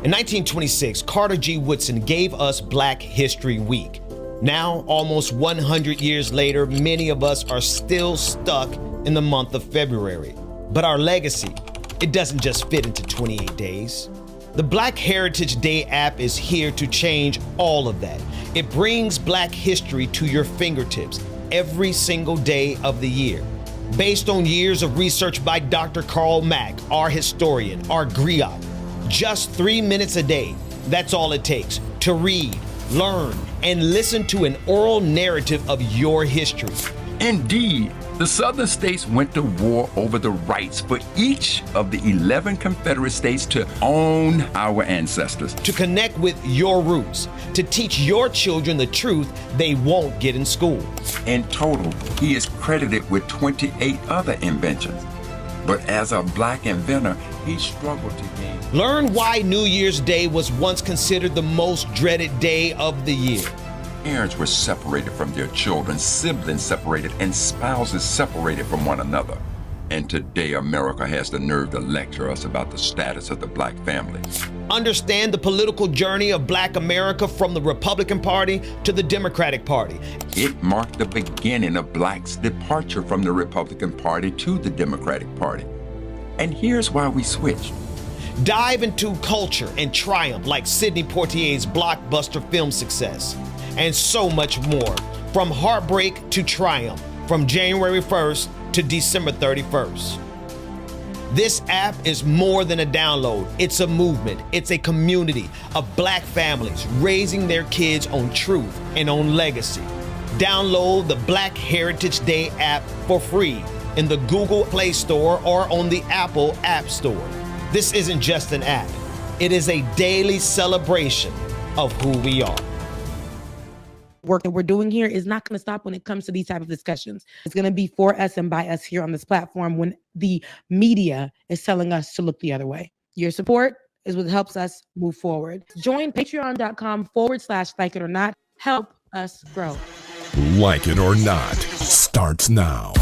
In 1926, Carter G. Woodson gave us Black History Week. Now, almost 100 years later, many of us are still stuck in the month of February. But our legacy, it doesn't just fit into 28 days. The Black Heritage Day app is here to change all of that. It brings Black history to your fingertips every single day of the year. Based on years of research by Dr. Carl Mack, our historian, our griot, just 3 minutes a day, that's all it takes to read, learn, and listen to an oral narrative of your history. Indeed, the Southern states went to war over the rights for each of the 11 Confederate states to own our ancestors. To connect with your roots, to teach your children the truth they won't get in school. In total, he is credited with 28 other inventions. But as a Black inventor, he struggled to gain. Learn why New Year's Day was once considered the most dreaded day of the year. Parents were separated from their children, siblings separated, and spouses separated from one another. And today, America has the nerve to lecture us about the status of the Black family. Understand the political journey of Black America from the Republican Party to the Democratic Party. It marked the beginning of Blacks' departure from the Republican Party to the Democratic Party. And here's why we switched. Dive into culture and triumph like Sidney Poitier's blockbuster film success. And so much more, from heartbreak to triumph, from January 1st to December 31st. This app is more than a download. It's a movement. It's a community of Black families raising their kids on truth and on legacy. Download the Black Heritage Day app for free in the Google Play Store or on the Apple App Store. This isn't just an app. It is a daily celebration of who we are. Work that we're doing here is not going to stop when it comes to these type of discussions. It's going to be for us and by us here on this platform when the media is telling us to look the other way. Your support is what helps us move forward. Join patreon.com/like it or not. Help us grow. Like It or Not starts now.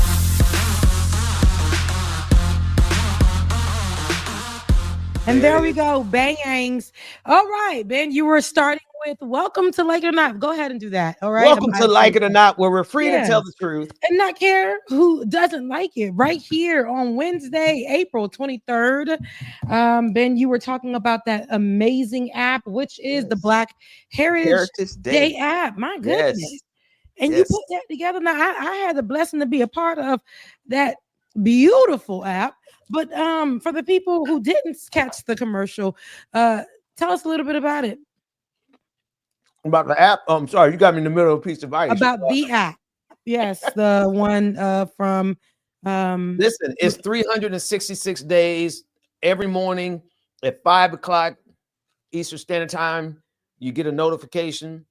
And there we go, bangs. All right, Ben, you were starting with welcome to Like It or Not. Go ahead and do that. All right. Welcome to Like It or Not, where we're free to tell the truth and not care who doesn't like it. Right here on Wednesday, April 23rd. Ben, you were talking about that amazing app, which is the Black Heritage Day app. My goodness. Yes. And you put that together. Now, I had the blessing to be a part of that beautiful app. But for the people who didn't catch the commercial, tell us a little bit about it. About the app? I'm sorry, you got me in the middle of a piece of ice. About the app. Yes, the one from... Listen, it's 366 days every morning at 5 o'clock Eastern Standard Time. You get a notification.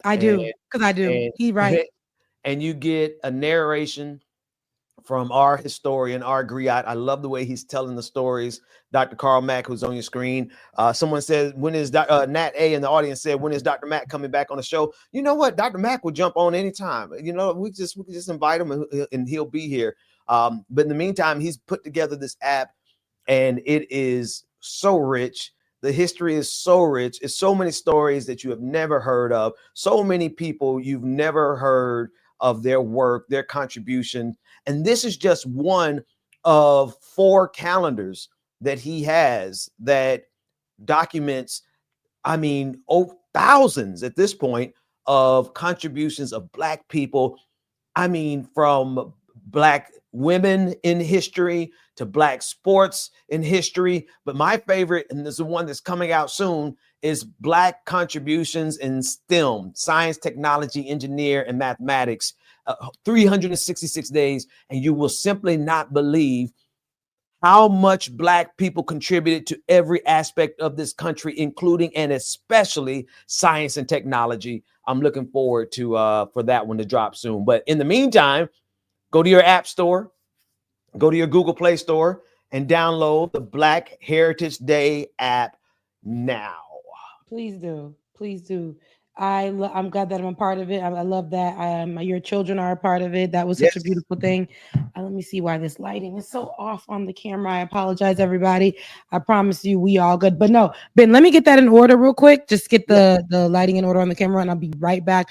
I do, because I do. He's right. And you get a narration from our historian, our griot. I love the way he's telling the stories. Dr. Carl Mack, who's on your screen. Someone said, when is Nat A in the audience said, when is Dr. Mack coming back on the show? You know what? Dr. Mack will jump on anytime. You know, we can just invite him and he'll be here. But in the meantime, he's put together this app and it is so rich. The history is so rich. It's so many stories that you have never heard of. So many people you've never heard of their work, their contribution. And this is just one of 4 calendars that he has that documents, thousands at this point of contributions of Black people. From Black women in history to Black sports in history. But my favorite, and this is the one that's coming out soon, is Black contributions in STEM, science, technology, engineer, and mathematics. 366 days, and you will simply not believe how much Black people contributed to every aspect of this country, including and especially science and technology. I'm looking forward to for that one to drop soon. But in the meantime, go to your app store, go to your Google Play Store, and download the Black Heritage Day app now. Please do. Please do. I'm glad that I'm a part of it. I love that. Your children are a part of it. That was such a Yes. beautiful thing. Let me see why this lighting is so off on the camera. I apologize, everybody. I promise you, we all good. But no, Ben, let me get that in order real quick. Just get the lighting in order on the camera, and I'll be right back.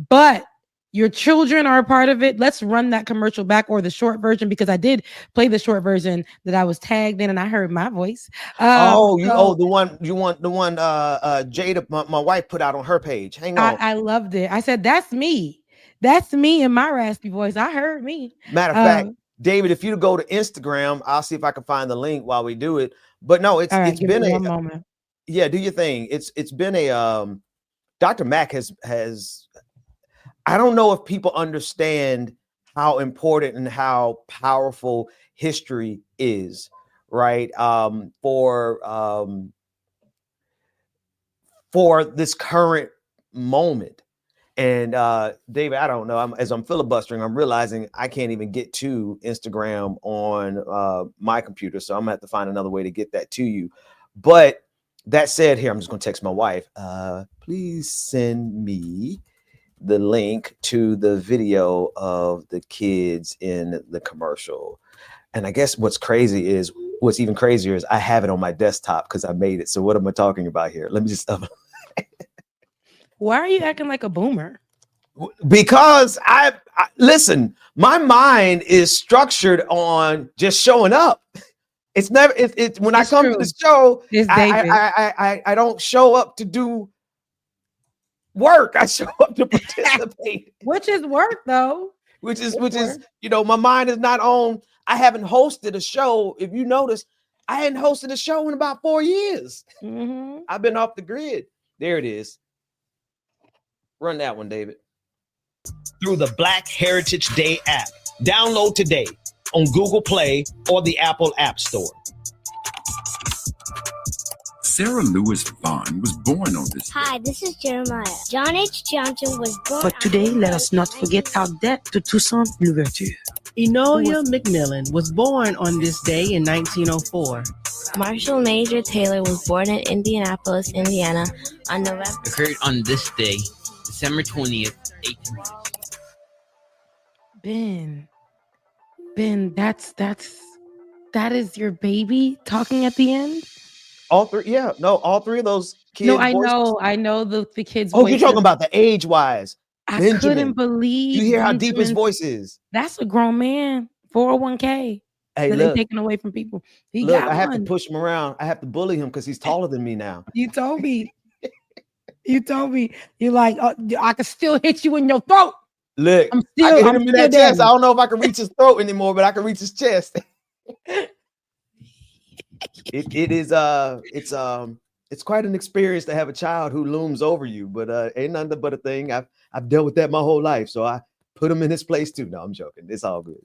But your children are a part of it. Let's run that commercial back or the short version because I did play the short version that I was tagged in and I heard my voice. The one you want the one Jada, my wife put out on her page. Hang on. I loved it. I said, that's me. That's me in my raspy voice. I heard me. Matter of fact, David, if you go to Instagram, I'll see if I can find the link while we do it. But no, it's been a moment. Yeah, do your thing. It's been a Dr. Mack has I don't know if people understand how important and how powerful history is, right? For this current moment. And David, I don't know. As I'm filibustering, I'm realizing I can't even get to Instagram on my computer. So I'm gonna have to find another way to get that to you. But that said, here, I'm just gonna text my wife. Please send me the link to the video of the kids in the commercial. And I guess what's even crazier is I have it on my desktop because I made it. So what am I talking about here? Let me just Why are you acting like a boomer? Because I listen, my mind is structured on just showing up. It's never when I come to the show, I don't show up to do work. I show up to participate. Which is work though. Which is my mind is not on. I haven't hosted a show. If you notice, I hadn't hosted a show in about 4 years. Mm-hmm. I've been off the grid. There it is. Run that one, David. Through the Black Heritage Day app. Download today on Google Play or the Apple App Store. Sarah Lewis Vaughn was born on this day. Hi, this is Jeremiah. John H. Johnson was born. But today, let us not forget our debt to Toussaint Louverture. Enola McMillan was born on this day in 1904. Marshall Major Taylor was born in Indianapolis, Indiana on November. Occurred on this day, December 20th, 1860. Ben, that is your baby talking at the end? All three of those kids. No, I know the kids. Oh, you're talking about the age-wise. I Benjamin. couldn't believe you hear how deep his voice is. That's a grown man. 401k. Hey, that look, they taking away from people. I have to push him around. I have to bully him because he's taller than me now. You told me. You're like, oh, I can still hit you in your throat. Look, I can hit him in that chest. I don't know if I can reach his throat anymore, but I can reach his chest. It's quite an experience to have a child who looms over you, but ain't nothing but a thing. I've dealt with that my whole life, so I put him in his place too. No, I'm joking. It's all good.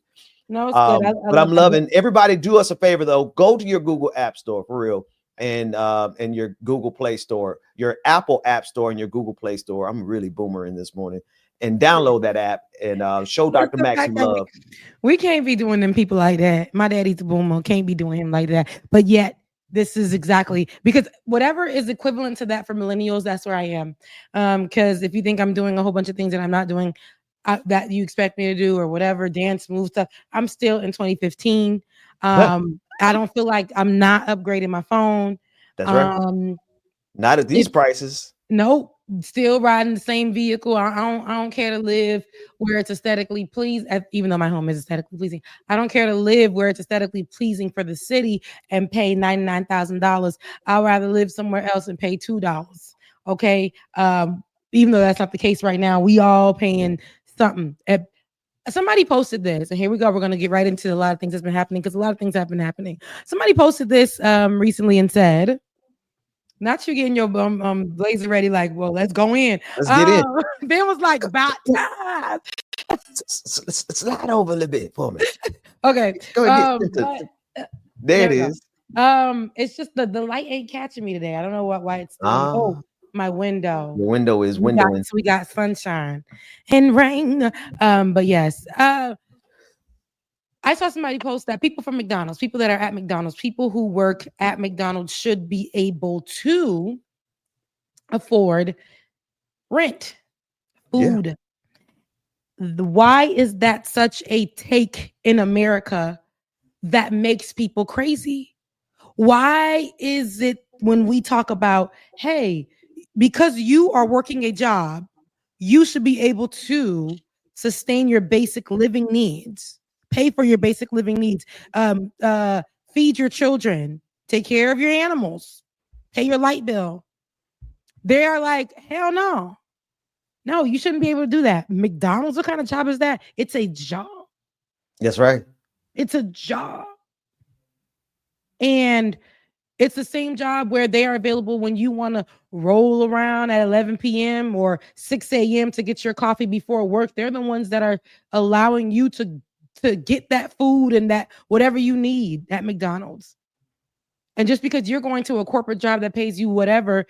No, it's good. But I'm loving everybody. Do us a favor though. Go to your Google App Store for real, and your Google Play Store, your Apple App Store, and your Google Play Store. I'm really boomering this morning. And download that app and show Dr. Max some love. We can't be doing them people like that. My daddy's a boomer. Can't be doing him like that. But yet, this is exactly because whatever is equivalent to that for millennials, that's where I am. Because if you think I'm doing a whole bunch of things that I'm not doing that you expect me to do or whatever, dance, move stuff, I'm still in 2015. I don't feel like I'm not upgrading my phone. That's right. Not at these prices. Nope. Still riding the same vehicle. I don't care to live where it's aesthetically pleasing, even though my home is aesthetically pleasing. I don't care to live where it's aesthetically pleasing for the city and pay $99,000. I'd rather live somewhere else and pay $2. Okay. Even though that's not the case right now, we all paying something. Somebody posted this, and here we go. We're going to get right into a lot of things that's been happening because a lot of things have been happening. Somebody posted this recently and said, not you getting your blazer ready, like, well, let's go in. Let's get in. Ben was like, about time. Slide over a little bit for me. Okay. Go ahead. There it is. It's just the light ain't catching me today. I don't know why it's my window. The window is windowing. We got sunshine and rain. But yes. I saw somebody post that people from McDonald's, people that are at McDonald's, people who work at McDonald's should be able to afford rent, food. Why is that such a take in America that makes people crazy? Why is it when we talk about, hey, because you are working a job, you should be able to sustain your basic living needs, pay for your basic living needs, feed your children, take care of your animals, pay your light bill. They are like, hell no. No, you shouldn't be able to do that. McDonald's, what kind of job is that? It's a job. That's right. It's a job. And it's the same job where they are available when you want to roll around at 11 p.m. or 6 a.m. to get your coffee before work. They're the ones that are allowing you to get that food and that whatever you need at McDonald's. And just because you're going to a corporate job that pays you whatever,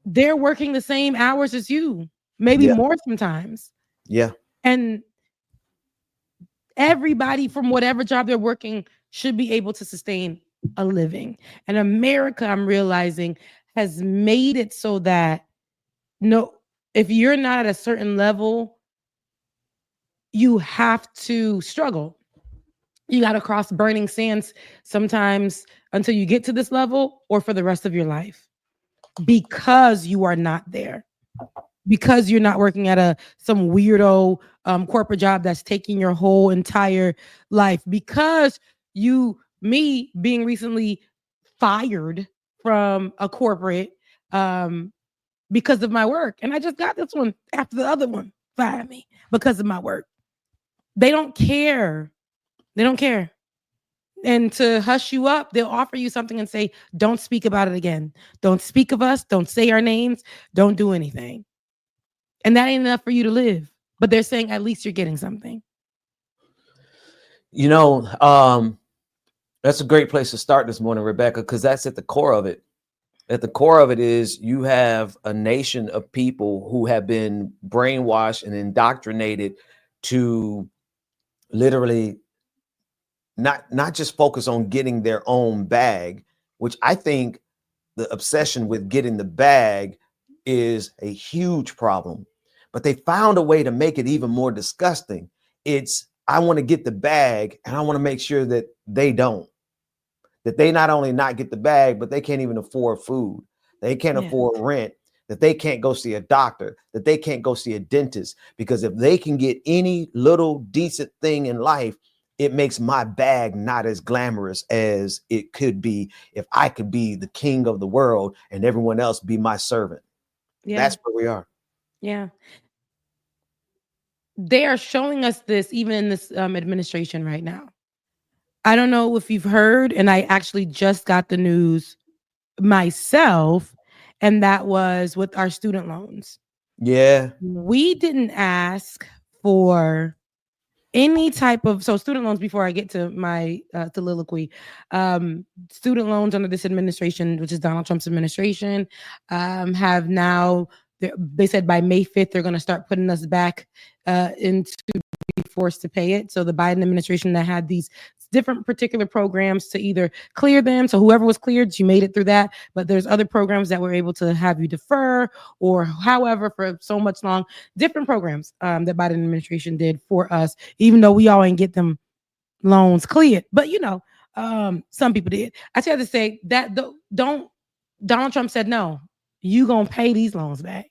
they're working the same hours as you, maybe more sometimes. Yeah. And everybody from whatever job they're working should be able to sustain a living. And America, I'm realizing, has made it so that if you're not at a certain level, you have to struggle. You got to cross burning sands sometimes until you get to this level or for the rest of your life, because you are not there, because you're not working at some weirdo corporate job that's taking your whole entire life, because me being recently fired from a corporate because of my work. And I just got this one after the other one fired me because of my work. They don't care. They don't care. And to hush you up, they'll offer you something and say, don't speak about it again. Don't speak of us. Don't say our names. Don't do anything. And that ain't enough for you to live. But they're saying at least you're getting something. You know, that's a great place to start this morning, Rebecca, because that's at the core of it. At the core of it is you have a nation of people who have been brainwashed and indoctrinated to literally not just focus on getting their own bag, which I think the obsession with getting the bag is a huge problem. But they found a way to make it even more disgusting. It's, I want to get the bag and I want to make sure that they don't. That they not only not get the bag, but they can't even afford food. They can't afford rent, that they can't go see a doctor, that they can't go see a dentist. Because if they can get any little decent thing in life, it makes my bag not as glamorous as it could be if I could be the king of the world and everyone else be my servant. Yeah. That's where we are. Yeah. They are showing us this even in this administration right now. I don't know if you've heard, and I actually just got the news myself, and that was with our student loans. Yeah. We didn't ask for any type of, so student loans, before I get to my soliloquy, student loans under this administration, which is Donald Trump's administration, have now, they said by May 5th, they're going to start putting us back into be forced to pay it. So the Biden administration that had these different particular programs to either clear them. So whoever was cleared, you made it through that. But there's other programs that were able to have you defer or however for so much long, different programs that Biden administration did for us, even though we all ain't get them loans cleared. But you know, some people did. I just have to say that Donald Trump said, no, you gonna pay these loans back.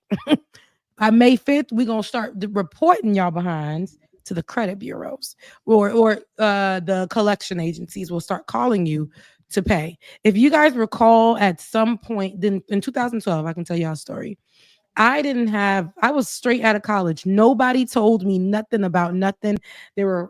By May 5th, we're gonna start reporting y'all behinds to the credit bureaus or the collection agencies will start calling you to pay. If you guys recall, at some point then in 2012, I can tell y'all a story. I was straight out of college. Nobody told me nothing about nothing. There were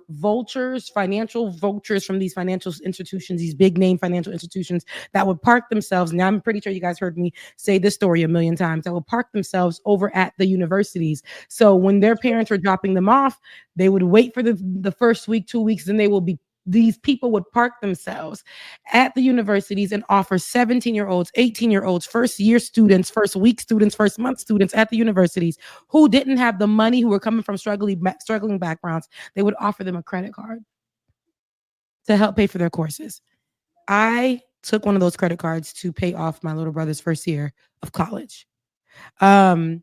financial vultures from these financial institutions, these big name financial institutions that would park themselves. Now, I'm pretty sure you guys heard me say this story a million times, that would park themselves over at the universities. So when their parents were dropping them off, they would wait for the first week, 2 weeks, and these people would park themselves at the universities and offer 17-year-olds, 18-year-olds, first-year students, first-week students, first-month students at the universities who didn't have the money, who were coming from struggling backgrounds. They would offer them a credit card to help pay for their courses. I took one of those credit cards to pay off my little brother's first year of college. to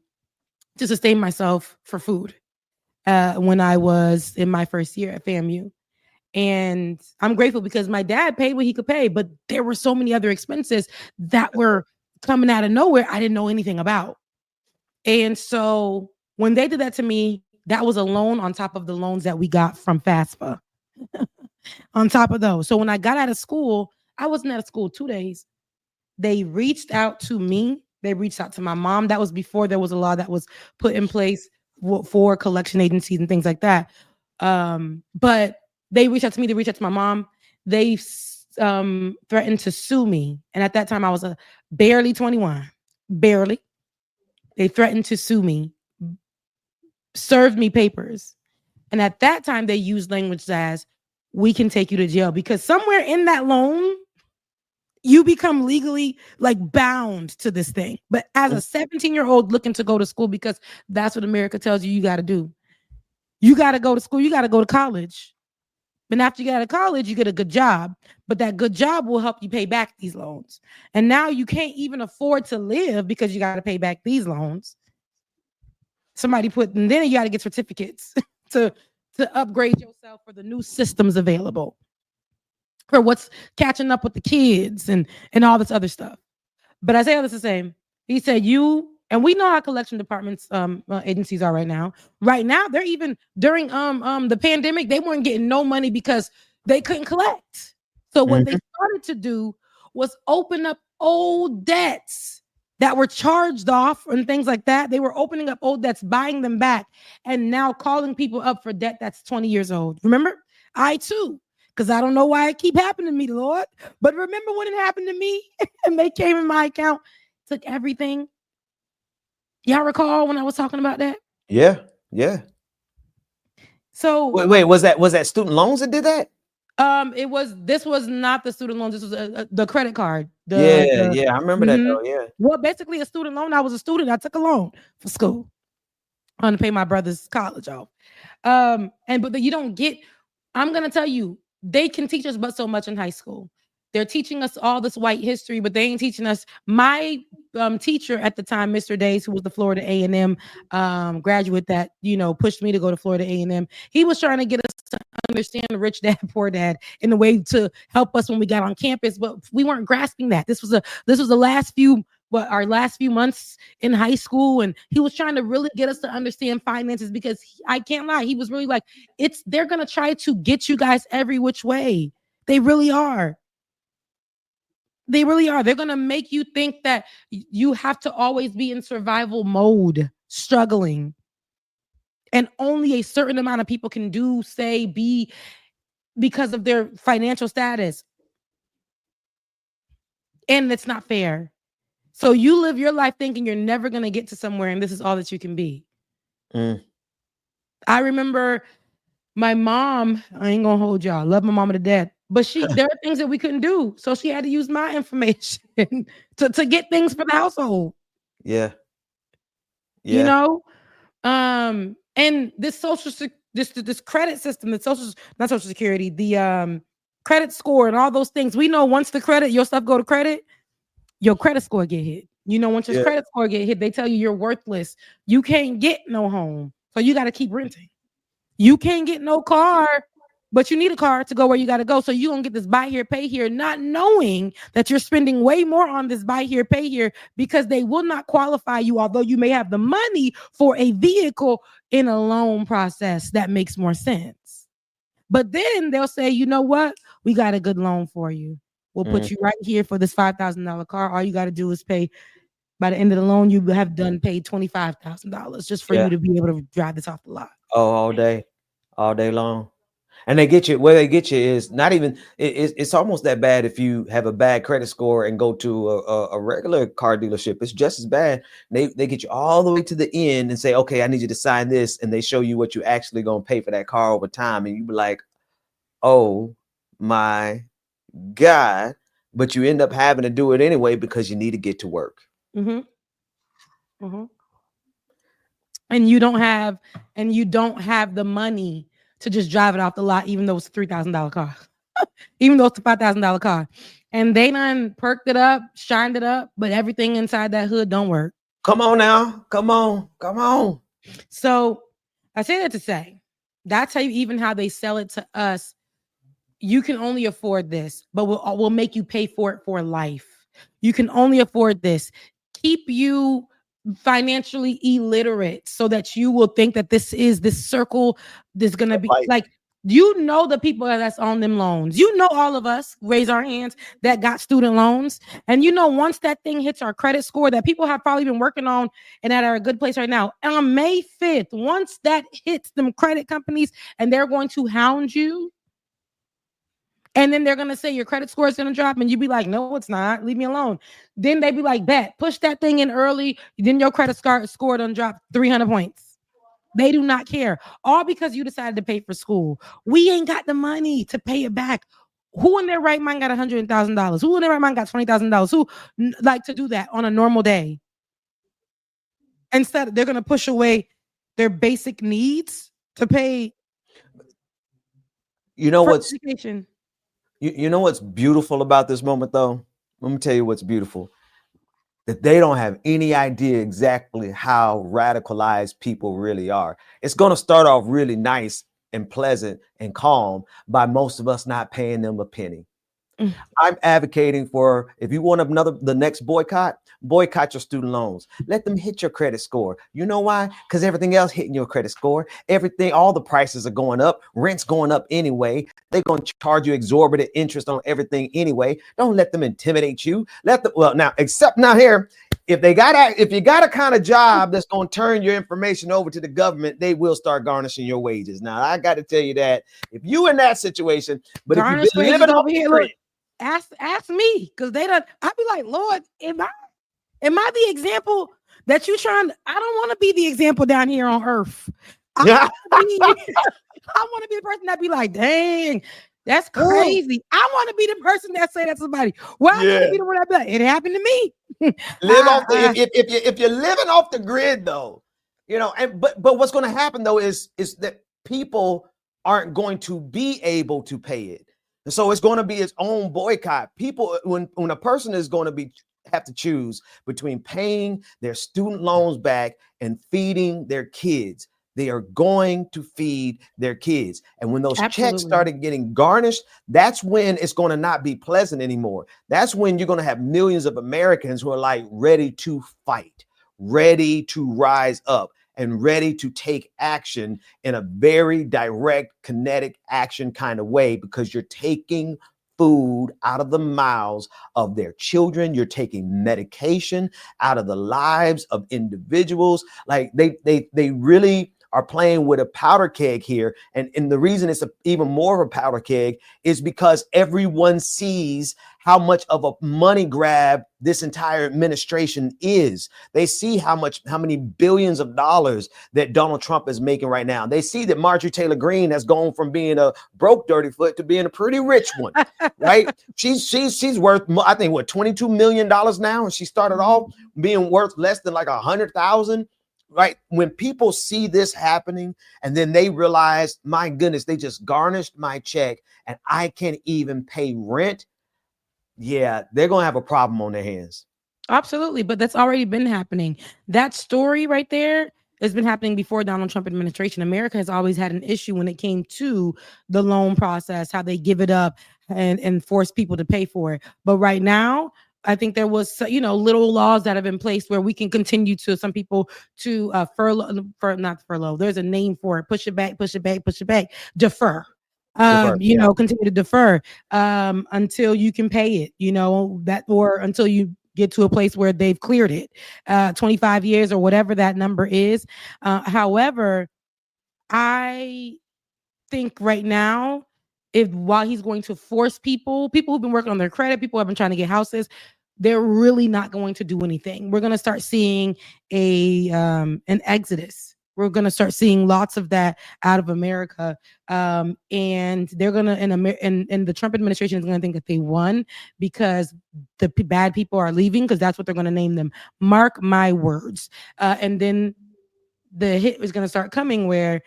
sustain myself for food when I was in my first year at FAMU. And I'm grateful because my dad paid what he could pay, but there were so many other expenses that were coming out of nowhere I didn't know anything about. And so when they did that to me, that was a loan on top of the loans that we got from FAFSA. On top of those. So when I got out of school, I wasn't out of school 2 days. They reached out to me. They reached out to my mom. That was before there was a law that was put in place for collection agencies and things like that. But they reached out to me. They reached out to my mom. They threatened to sue me. And at that time, I was barely 21. Barely. They threatened to sue me, served me papers. And at that time, they used language as, we can take you to jail. Because somewhere in that loan, you become legally like bound to this thing. But as a 17-year-old looking to go to school, because that's what America tells you got to do. You got to go to school. You got to go to college. And after you get out of college, you get a good job. But that good job will help you pay back these loans. And now you can't even afford to live because you got to pay back these loans. And then you got to get certificates to upgrade yourself for the new systems available, for what's catching up with the kids and all this other stuff. But I say all this the same. He said, and we know how collection departments, agencies are right now. Right now, they're even during the pandemic, they weren't getting no money because they couldn't collect. So what they started to do was open up old debts that were charged off and things like that. They were opening up old debts, buying them back, and now calling people up for debt that's 20 years old. Remember? I too. Because I don't know why it keep happening to me, Lord. But remember when it happened to me and they came in my account, took everything. Y'all recall when I was talking about that? Yeah. So wait, was that student loans that did that? This was not the student loan. This was the credit card. I remember that though. Yeah. Well, basically a student loan. I was a student. I took a loan for school. to pay my brother's college off. But you don't get, I'm going to tell you, they can teach us but so much in high school. They're teaching us all this white history, but they ain't teaching us. My teacher at the time, Mr. Days, who was the Florida A&M graduate that, pushed me to go to Florida A&M. He was trying to get us to understand the rich dad, poor dad in a way to help us when we got on campus, but we weren't grasping that. This was the last few our last few months in high school, and he was trying to really get us to understand finances because I can't lie, he was really like, they're gonna try to get you guys every which way. They really are. They really are. They're gonna make you think that you have to always be in survival mode, struggling, and only a certain amount of people can be because of their financial status, and it's not fair. So you live your life thinking you're never going to get to somewhere and this is all that you can be. I remember my mom, I ain't going to hold y'all, love my mama to death, but there are things that we couldn't do. So she had to use my information to get things for the household. Yeah. And this this credit system, not Social Security, the credit score and all those things. We know once your stuff go to credit, your credit score get hit. Once your credit score get hit, they tell you you're worthless. You can't get no home. So you got to keep renting. You can't get no car, but you need a car to go where you got to go. So you're going to get this buy here, pay here, not knowing that you're spending way more on this buy here, pay here because they will not qualify you, although you may have the money for a vehicle in a loan process that makes more sense. But then they'll say, you know what? We got a good loan for you. We'll put you right here for this $5,000 car. All you got to do is pay. By the end of the loan, you have paid $25,000 just for you to be able to drive this off the lot. Oh, all day long. And they get you. Where they get you is not even. It's almost that bad if you have a bad credit score and go to a regular car dealership. It's just as bad. They get you all the way to the end and say, okay, I need you to sign this, and they show you what you actually gonna pay for that car over time, and you be like, oh my God, but you end up having to do it anyway because you need to get to work. And you don't have the money to just drive it off the lot, even though it's a $3,000 car, even though it's a $5,000 car, and they done perked it up, shined it up, but everything inside that hood don't work. Come on now. Come on. So I say that to say, that's how they sell it to us. You can only afford this, but we'll make you pay for it for life. You can only afford this. Keep you financially illiterate so that you will think that this circle that's going to be like, the people that's on them loans. All of us raise our hands that got student loans. And once that thing hits our credit score that people have probably been working on and that are a good place right now, on May 5th, once that hits them credit companies and they're going to hound you, and then they're going to say your credit score is going to drop. And you be like, no, it's not. Leave me alone. Then they be like, bet, push that thing in early. Then your credit score done drop 300 points. They do not care. All because you decided to pay for school. We ain't got the money to pay it back. Who in their right mind got $100,000? Who in their right mind got $20,000? Who like to do that on a normal day? Instead, they're going to push away their basic needs to pay. You know what's education. You know what's beautiful about this moment, though? Let me tell you what's beautiful. That they don't have any idea exactly how radicalized people really are. It's going to start off really nice and pleasant and calm by most of us not paying them a penny. I'm advocating for, if you want the next boycott your student loans. Let them hit your credit score. You know why? Because everything else hitting your credit score. All the prices are going up. Rent's going up anyway. They're going to charge you exorbitant interest on everything anyway. Don't let them intimidate you. Except now here, if you got a kind of job that's going to turn your information over to the government, they will start garnishing your wages. Now, I got to tell you that if you in that situation, but if you've been living over here, ask me, because I'd be like, Lord, am I the example that you trying? I don't want to be the example down here on earth. I want to be the person that be like, dang, that's crazy. I want to be the person that say that to somebody. Well, I want to be the one that be like, it happened to me. If you're living off the grid, though, but what's going to happen though is that people aren't going to be able to pay it. And so it's going to be its own boycott. People, when a person is going to have to choose between paying their student loans back and feeding their kids, they are going to feed their kids. And when those checks started getting garnished, that's when it's going to not be pleasant anymore. That's when you're going to have millions of Americans who are like ready to fight, ready to rise up, and ready to take action in a very direct, kinetic action kind of way, because you're taking food out of the mouths of their children. You're taking medication out of the lives of individuals. Like they really are playing with a powder keg here. And the reason it's even more of a powder keg is because everyone sees how much of a money grab this entire administration is. They see how many billions of dollars that Donald Trump is making right now. They see that Marjorie Taylor Greene has gone from being a broke dirty foot to being a pretty rich one, right? She's worth, I think, $22 million now, and she started off being worth less than like 100,000. Right? When people see this happening and then they realize, my goodness, they just garnished my check and I can't even pay rent. Yeah, they're going to have a problem on their hands. Absolutely. But that's already been happening. That story right there has been happening before Donald Trump administration. America has always had an issue when it came to the loan process, how they give it up and force people to pay for it. But right now, I think there was, little laws that have been placed where we can continue to, some people to not furlough. There's a name for it. Push it back, defer. Continue to defer until you can pay it, or until you get to a place where they've cleared it, 25 years or whatever that number is. However, I think right now, while he's going to force people who've been working on their credit, people who have been trying to get houses, they're really not going to do anything. We're going to start seeing an exodus. We're going to start seeing lots of that out of America. And they're going to, and the Trump administration is going to think that they won because the bad people are leaving, because that's what they're going to name them. Mark my words. And then the hit is going to start coming where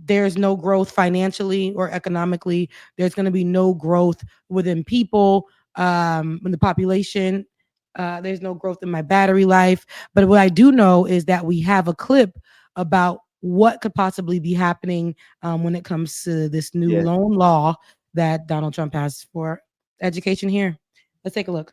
there's no growth financially or economically. There's going to be no growth within people, in the population. There's no growth in my battery life. But what I do know is that we have a clip about what could possibly be happening when it comes to this new loan law that Donald Trump has for education here. Let's take a look.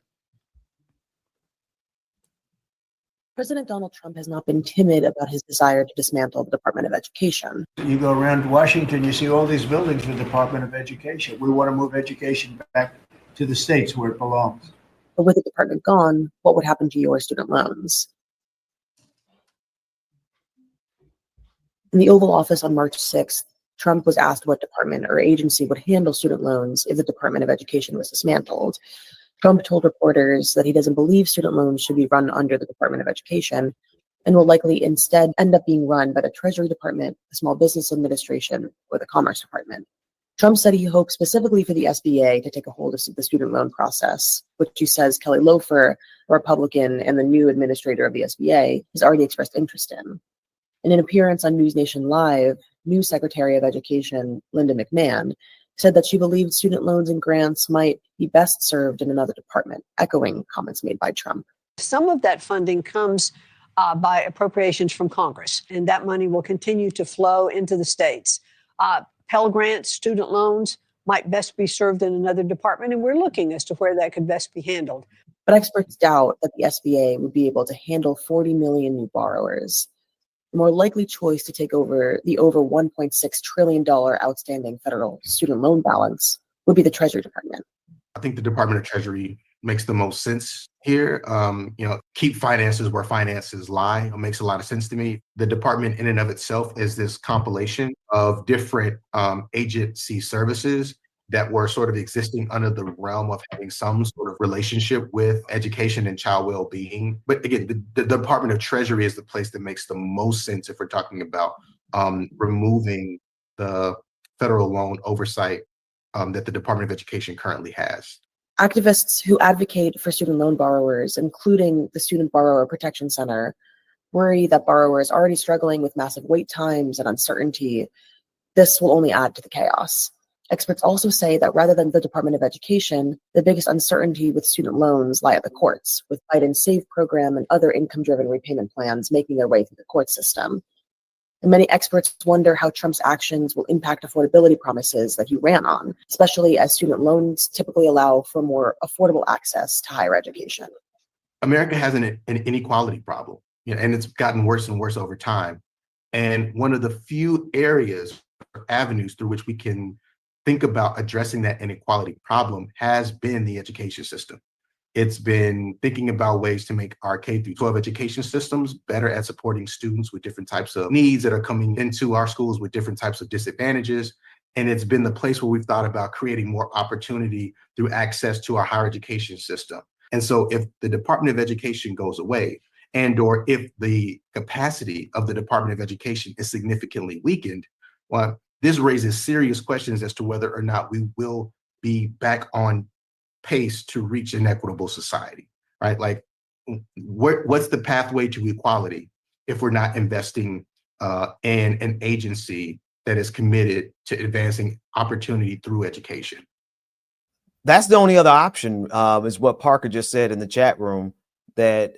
President Donald Trump has not been timid about his desire to dismantle the Department of Education. You go around Washington, you see all these buildings with the Department of Education. We want to move education back to the states where it belongs. But with the department gone, what would happen to your student loans? In the Oval Office on March 6th, Trump was asked what department or agency would handle student loans if the Department of Education was dismantled. Trump told reporters that he doesn't believe student loans should be run under the Department of Education and will likely instead end up being run by the Treasury Department, the Small Business Administration, or the Commerce Department. Trump said he hopes specifically for the SBA to take a hold of the student loan process, which he says Kelly Loeffler, a Republican and the new administrator of the SBA, has already expressed interest in. In an appearance on News Nation Live, new Secretary of Education Linda McMahon said that she believed student loans and grants might be best served in another department, echoing comments made by Trump. Some of that funding comes by appropriations from Congress, and that money will continue to flow into the states. Pell Grants, student loans might best be served in another department, and we're looking as to where that could best be handled. But experts doubt that the SBA would be able to handle 40 million new borrowers. The more likely choice to take over the over $1.6 trillion outstanding federal student loan balance would be the Treasury Department. I think the Department of Treasury makes the most sense here. Keep finances where finances lie. It makes a lot of sense to me. The department in and of itself is this compilation of different agency services that were sort of existing under the realm of having some sort of relationship with education and child well-being. But again, the Department of Treasury is the place that makes the most sense if we're talking about removing the federal loan oversight that the Department of Education currently has. Activists who advocate for student loan borrowers, including the Student Borrower Protection Center, worry that borrowers already struggling with massive wait times and uncertainty, this will only add to the chaos. Experts also say that rather than the Department of Education, the biggest uncertainty with student loans lie at the courts, with Biden's SAVE program and other income-driven repayment plans making their way through the court system. And many experts wonder how Trump's actions will impact affordability promises that he ran on, especially as student loans typically allow for more affordable access to higher education. America has an inequality problem, and it's gotten worse and worse over time. And one of the few areas or avenues through which we can think about addressing that inequality problem has been the education system. It's been thinking about ways to make our K through 12 education systems better at supporting students with different types of needs that are coming into our schools with different types of disadvantages. And it's been the place where we've thought about creating more opportunity through access to our higher education system. And so if the Department of Education goes away, and or if the capacity of the Department of Education is significantly weakened, well, this raises serious questions as to whether or not we will be back on pace to reach an equitable society, right? Like, what's the pathway to equality if we're not investing in an agency that is committed to advancing opportunity through education? That's the only other option, is what Parker just said in the chat room, that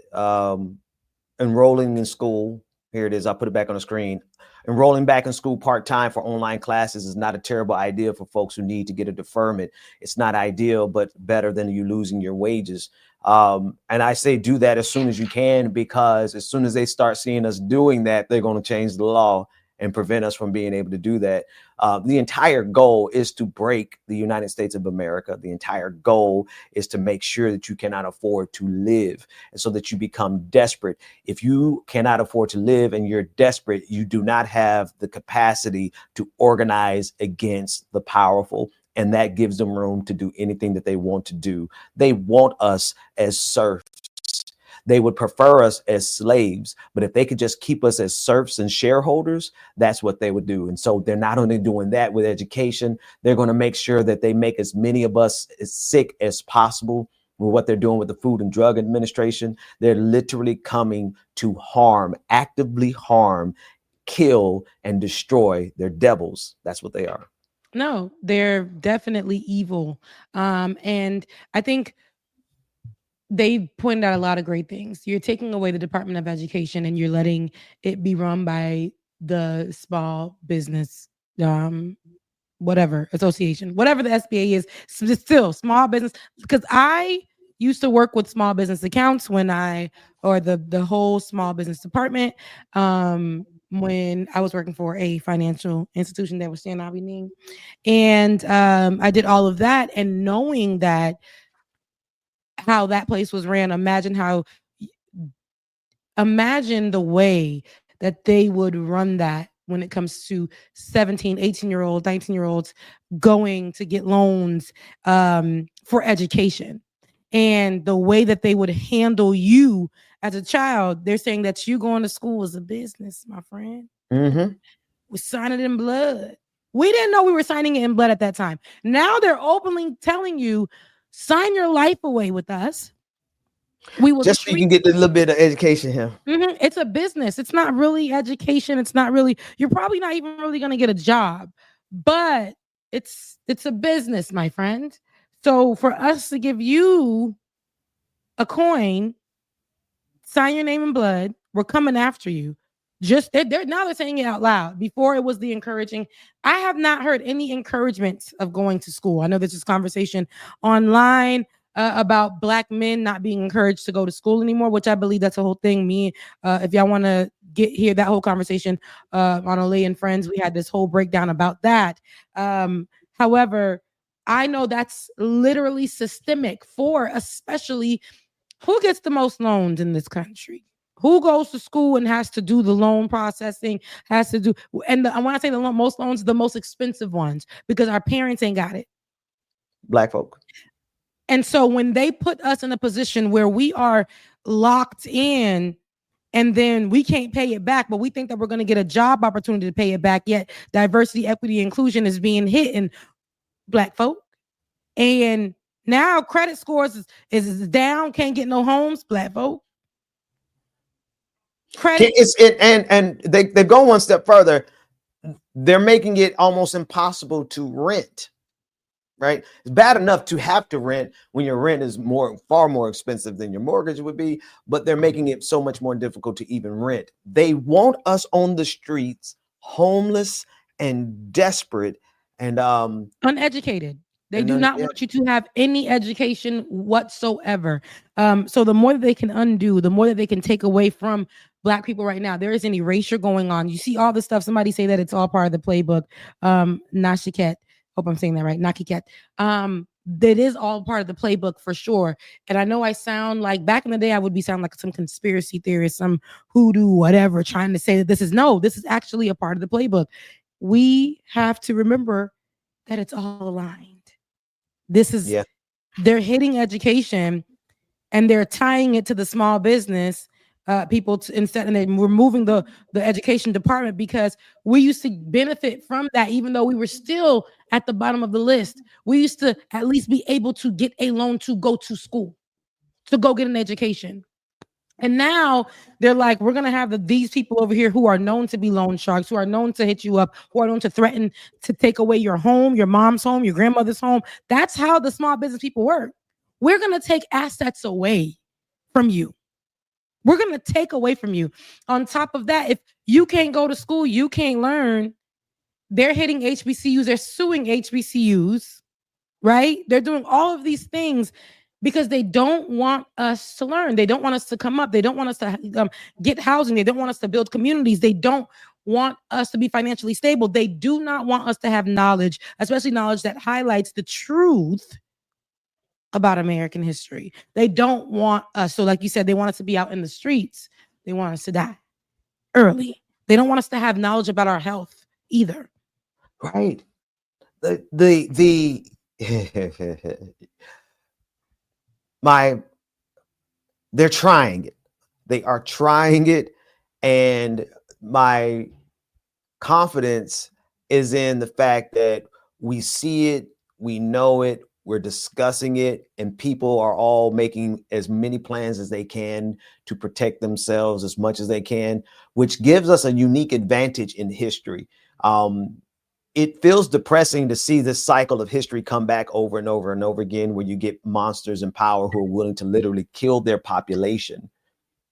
enrolling in school, here it is, I'll put it back on the screen. Enrolling back in school part-time for online classes is not a terrible idea for folks who need to get a deferment. It's not ideal, but better than you losing your wages. And I say do that as soon as you can, because as soon as they start seeing us doing that, they're going to change the law and prevent us from being able to do that. The entire goal is to break the United States of America. The entire goal is to make sure that you cannot afford to live, and so that you become desperate. If you cannot afford to live and you're desperate, you do not have the capacity to organize against the powerful. And that gives them room to do anything that they want to do. They want us as serfs. They would prefer us as slaves, but if they could just keep us as serfs and shareholders, that's what they would do. And so they're not only doing that with education, they're going to make sure that they make as many of us as sick as possible with what they're doing with the Food and Drug Administration. They're literally coming to harm, actively harm, kill, and destroy. They're devils. That's what they are. No, they're definitely evil. And I think they pointed out a lot of great things. You're taking away the Department of Education and you're letting it be run by the small business, whatever association, whatever the SBA is, still small business. Because I used to work with small business accounts or the whole small business department when I was working for a financial institution that was Stan Abinin. And I did all of that, and knowing that how that place was ran, imagine the way that they would run that when it comes to 17, 18-year-olds, 19-year-olds going to get loans for education. And the way that they would handle you as a child, they're saying that you going to school is a business, my friend. Mm-hmm. We sign it in blood. We didn't know we were signing it in blood at that time. Now they're openly telling you, sign your life away with us. We will just so you can get a little bit of education here. Mm-hmm. It's a business. It's not really education. It's not really, you're probably not even really going to get a job, but it's a business, my friend. So for us to give you a coin, sign your name in blood, we're coming after you. Just now they're saying it out loud. Before it was the encouraging. I have not heard any encouragement of going to school. I know there's this conversation online about Black men not being encouraged to go to school anymore, which I believe that's a whole thing. If y'all want to hear that whole conversation on Olay and Friends, we had this whole breakdown about that. However, I know that's literally systemic for especially who gets the most loans in this country. Who goes to school and has to do the loan processing, and I want to say most loans, the most expensive ones, because our parents ain't got it. Black folk. And so when they put us in a position where we are locked in and then we can't pay it back, but we think that we're going to get a job opportunity to pay it back, yet diversity, equity, inclusion is being hit in Black folk. And now credit scores is down, can't get no homes, Black folk. Credit and they go one step further. They're making it almost impossible to rent. Right? It's bad enough to have to rent when your rent is far more expensive than your mortgage would be, but they're making it so much more difficult to even rent. They want us on the streets, homeless and desperate and uneducated. They do not want you to have any education whatsoever. So the more that they can undo, the more that they can take away from Black people right now. There is an erasure going on. You see all the stuff. Somebody say that it's all part of the playbook. Nashiket. Hope I'm saying that right. Nakiket. That is all part of the playbook for sure. And I know I sound like back in the day, I would be sound like some conspiracy theorist, some hoodoo, whatever, trying to say that this is actually a part of the playbook. We have to remember that it's all aligned. This is, they're hitting education and they're tying it to the small business people instead, and they're removing the education department because we used to benefit from that, even though we were still at the bottom of the list. We used to at least be able to get a loan to go to school, to go get an education. And now they're like, we're going to have these people over here who are known to be loan sharks, who are known to hit you up, who are known to threaten to take away your home, your mom's home, your grandmother's home. That's how the small business people work. We're going to take assets away from you. We're going to take away from you. On top of that, if you can't go to school, you can't learn. They're hitting HBCUs. They're suing HBCUs, right? They're doing all of these things because they don't want us to learn. They don't want us to come up. They don't want us to get housing. They don't want us to build communities. They don't want us to be financially stable. They do not want us to have knowledge, especially knowledge that highlights the truth about American history. They don't want us. So like you said, they want us to be out in the streets. They want us to die early. They don't want us to have knowledge about our health either. Right. They're trying it. They are trying it. And my confidence is in the fact that we see it, we know it, we're discussing it, and people are all making as many plans as they can to protect themselves as much as they can, which gives us a unique advantage in history. it feels depressing to see this cycle of history come back over and over and over again, where you get monsters in power who are willing to literally kill their population,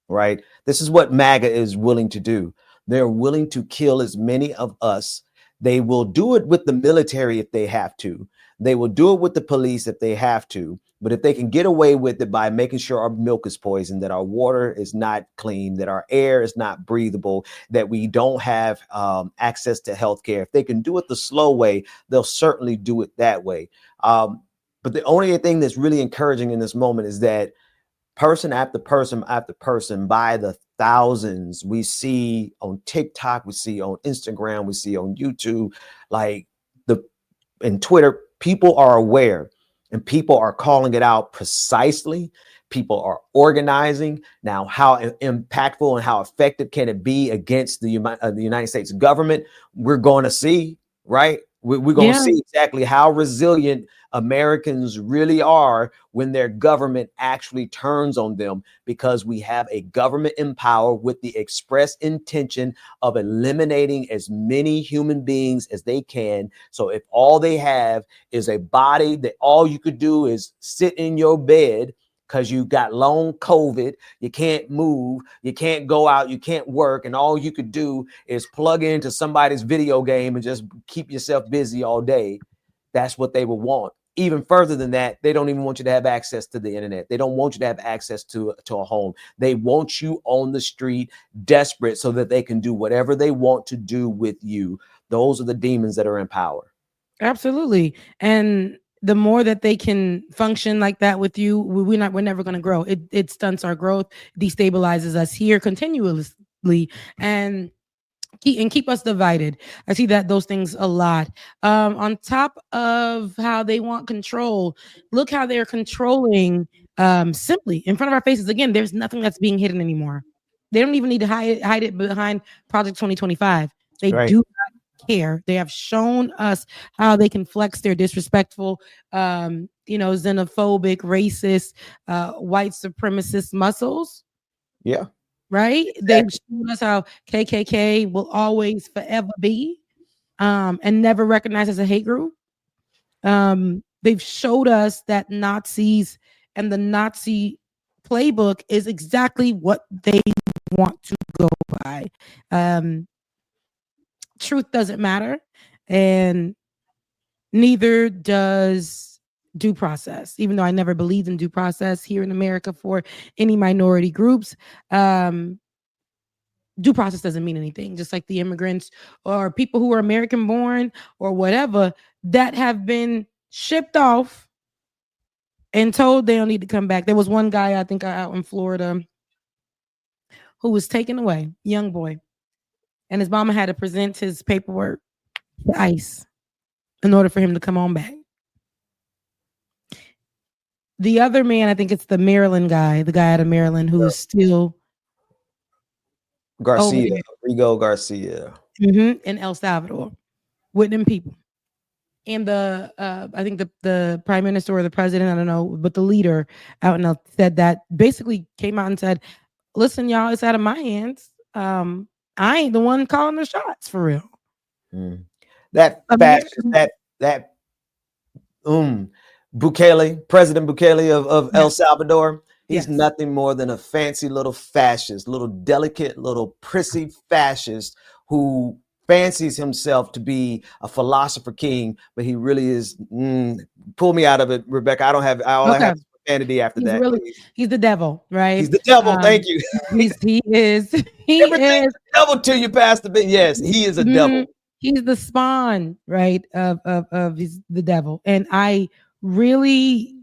right? This is what MAGA is willing to do. They're willing to kill as many of us. They will do it with the military if they have to. They will do it with the police if they have to. But if they can get away with it by making sure our milk is poisoned, that our water is not clean, that our air is not breathable, that we don't have access to healthcare, if they can do it the slow way, they'll certainly do it that way. But the only thing that's really encouraging in this moment is that person after person after person, by the thousands, we see on TikTok, we see on Instagram, we see on YouTube, and Twitter, people are aware and people are calling it out precisely. People are organizing. Now, how impactful and how effective can it be against the United States government? We're going to see, right? We're going to see exactly how resilient Americans really are when their government actually turns on them, because we have a government in power with the express intention of eliminating as many human beings as they can. So if all they have is a body that all you could do is sit in your bed because you got long COVID, you can't move, you can't go out, you can't work, and all you could do is plug into somebody's video game and just keep yourself busy all day. That's what they would want. Even further than that, they don't even want you to have access to the internet. They don't want you to have access to a home. They want you on the street, desperate, so that they can do whatever they want to do with you. Those are the demons that are in power. Absolutely. And the more that they can function like that with you, we're never going to grow. It stunts our growth, destabilizes us here continuously, and keep us divided. I see those things a lot. On top of how they want control, look how they're controlling simply in front of our faces. Again, there's nothing that's being hidden anymore. They don't even need to hide it behind Project 2025. They do not care. They have shown us how they can flex their disrespectful, xenophobic, racist, white supremacist muscles. Yeah. Right? They've shown us how KKK will always forever be and never recognized as a hate group. They've showed us that Nazis and the Nazi playbook is exactly what they want to go by. Truth doesn't matter, and neither does due process, even though I never believed in due process here in America for any minority groups. Due process doesn't mean anything, just like the immigrants or people who are American born or whatever that have been shipped off and told they don't need to come back. There was one guy, I think out in Florida, who was taken away, young boy, and his mama had to present his paperwork to ICE in order for him to come on back. The other man, I think it's the Maryland guy, the guy out of Maryland who is still Garcia, Abrego Garcia. In El Salvador with them people. And the I think the prime minister or the president, I don't know, but the leader out and said that, basically came out and said, listen, y'all, it's out of my hands. I ain't the one calling the shots for real. Bukele, President Bukele of El Salvador, he's nothing more than a fancy little fascist, little delicate, little prissy fascist who fancies himself to be a philosopher king, but he really is. Pull me out of it, Rebecca. I have profanity after that. He's the devil, right? He's the devil. Thank you. He is. Everything's the devil till you pass the bit. Yes, he is a devil. He's the spawn, right? Of the devil. And I really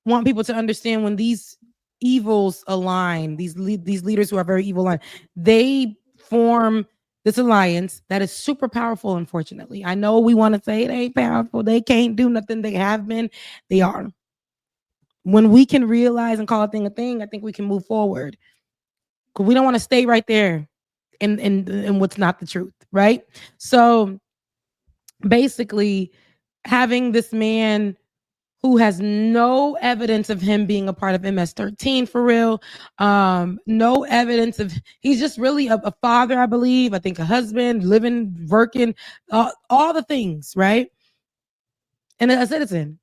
want people to understand, when these evils align, these leaders who are very evil align, they form this alliance that is super powerful. Unfortunately, I know we want to say it ain't powerful, they can't do nothing, they have been, they are. When we can realize and call a thing, I think we can move forward, because we don't want to stay right there in what's not the truth, right? So basically, having this man who has no evidence of him being a part of MS-13 for real. No evidence of, he's just really a father, I believe. I think a husband, living, working, all the things, right? And a citizen.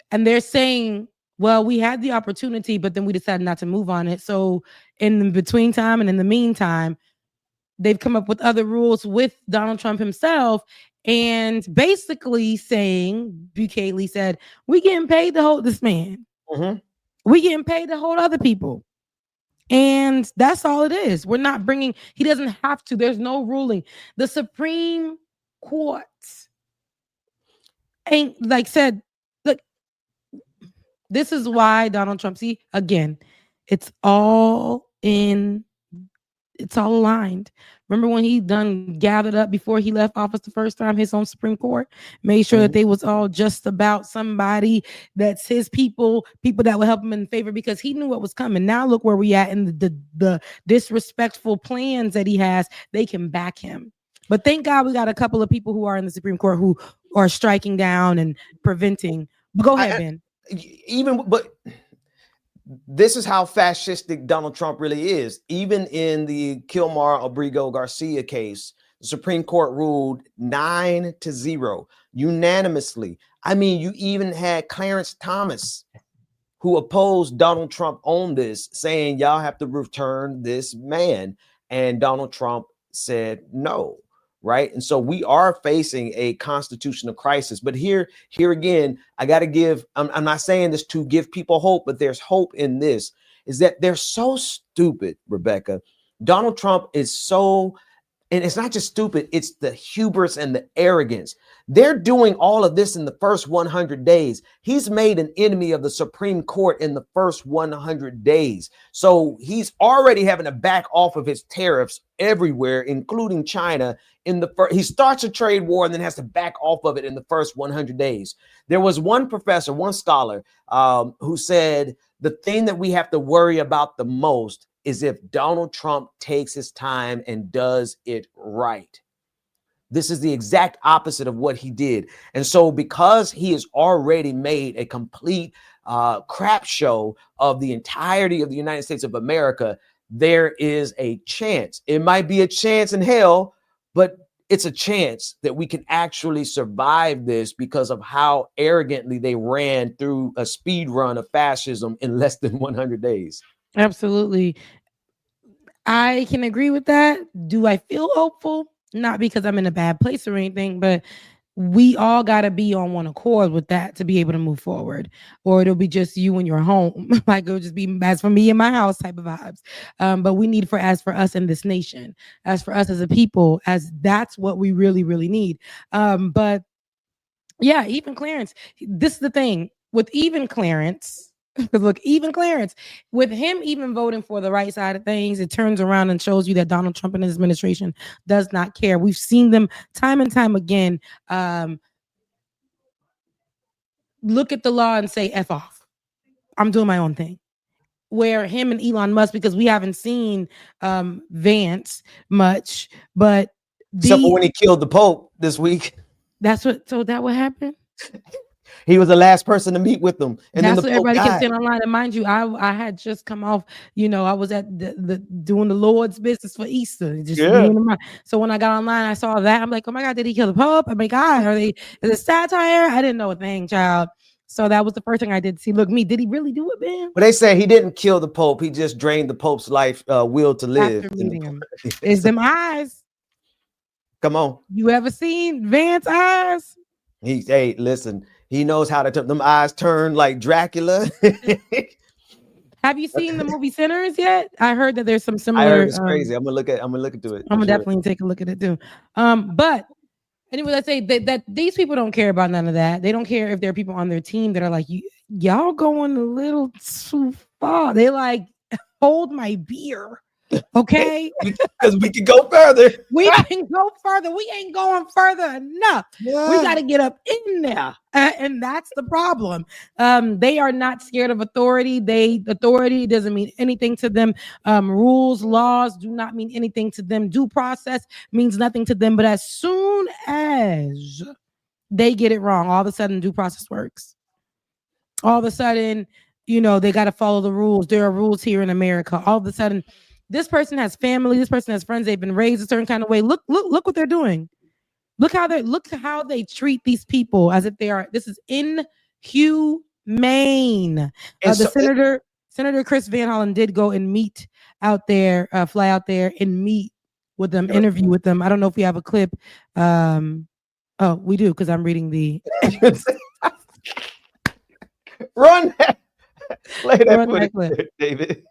And they're saying, well, we had the opportunity, but then we decided not to move on it. So in the between time and in the meantime, they've come up with other rules with Donald Trump himself, and basically saying, Bukele said, we getting paid to hold this man. Mm-hmm. We getting paid to hold other people. And that's all it is. We're not bringing, he doesn't have to. There's no ruling. The Supreme Court ain't like said, look, this is why Donald Trump, see, again, it's all aligned. Remember when he done gathered up before he left office the first time, his own Supreme Court, made sure that they was all just about somebody that's his people that would help him in favor, because he knew what was coming. Now look where we at in the disrespectful plans that he has. They can back him. But thank God we got a couple of people who are in the Supreme Court who are striking down and preventing. But go ahead, Ben. But this is how fascistic Donald Trump really is. Even in the Abrego Garcia case, the Supreme Court ruled 9-0 unanimously. I mean, you even had Clarence Thomas, who opposed Donald Trump on this, saying y'all have to return this man. And Donald Trump said no. Right. And so we are facing a constitutional crisis. But here again, I got to give, I'm not saying this to give people hope, but there's hope in this, is that they're so stupid, Rebecca. Donald Trump is so, and it's not just stupid, it's the hubris and the arrogance. They're doing all of this in the first 100 days. He's made an enemy of the Supreme Court in the first 100 days. So he's already having to back off of his tariffs everywhere, including China. He starts a trade war and then has to back off of it in the first 100 days. There was one professor, one scholar, who said the thing that we have to worry about the most is if Donald Trump takes his time and does it right. This is the exact opposite of what he did. And so because he has already made a complete crap show of the entirety of the United States of America, there is a chance. It might be a chance in hell, but it's a chance that we can actually survive this because of how arrogantly they ran through a speed run of fascism in less than 100 days. Absolutely. I can agree with that. Do I feel hopeful? Not because I'm in a bad place or anything, but we all got to be on one accord with that to be able to move forward, or it'll be just you and your home. Like it'll just be as for me and my house type of vibes. But we need as for us in this nation, as for us as a people, as that's what we really, really need. But yeah, even Clarence, this is the thing with even Clarence. Because look, even Clarence, with him even voting for the right side of things, it turns around and shows you that Donald Trump and his administration does not care. We've seen them time and time again look at the law and say, F off. I'm doing my own thing. Where him and Elon Musk, because we haven't seen Vance much, but except for when he killed the Pope this week. So that what happened? He was the last person to meet with them, and that's then what everybody kept saying online. And mind you, I had just come off. I was at the doing the Lord's business for Easter. So when I got online, I saw that. I'm like, oh my God, did he kill the Pope? Oh my God, is it satire? I didn't know a thing, child. So that was the first thing I did see. Look, did he really do it, man? But they say he didn't kill the Pope. He just drained the Pope's life will to live. After meeting him, is them eyes? Come on. You ever seen Vance's eyes? Hey, listen. He knows how to turn them eyes turn like Dracula. Have you seen the movie Sinners yet? I heard that there's some similar. I heard it's crazy. I'm gonna look into it. I'm gonna definitely take a look at it too. But anyway, let's say that these people don't care about none of that. They don't care if there are people on their team that are like, y'all going a little too far. They like, hold my beer. Okay, because we can go further. We can go further. We ain't going further enough. Yeah. We got to get up in there, and that's the problem. They are not scared of authority. Authority doesn't mean anything to them. Rules, laws do not mean anything to them. Due process means nothing to them. But as soon as they get it wrong, all of a sudden due process works. all of a sudden, they got to follow the rules. There are rules here in America. All of a sudden, this person has family. This person has friends. They've been raised a certain kind of way. Look what they're doing. Look how they treat these people as if they are. This is inhumane. Senator Chris Van Hollen did go and meet out there, fly out there and meet with them, interview with them. I don't know if we have a clip. Oh, we do, because I'm reading the. Run that. Play that footage, David.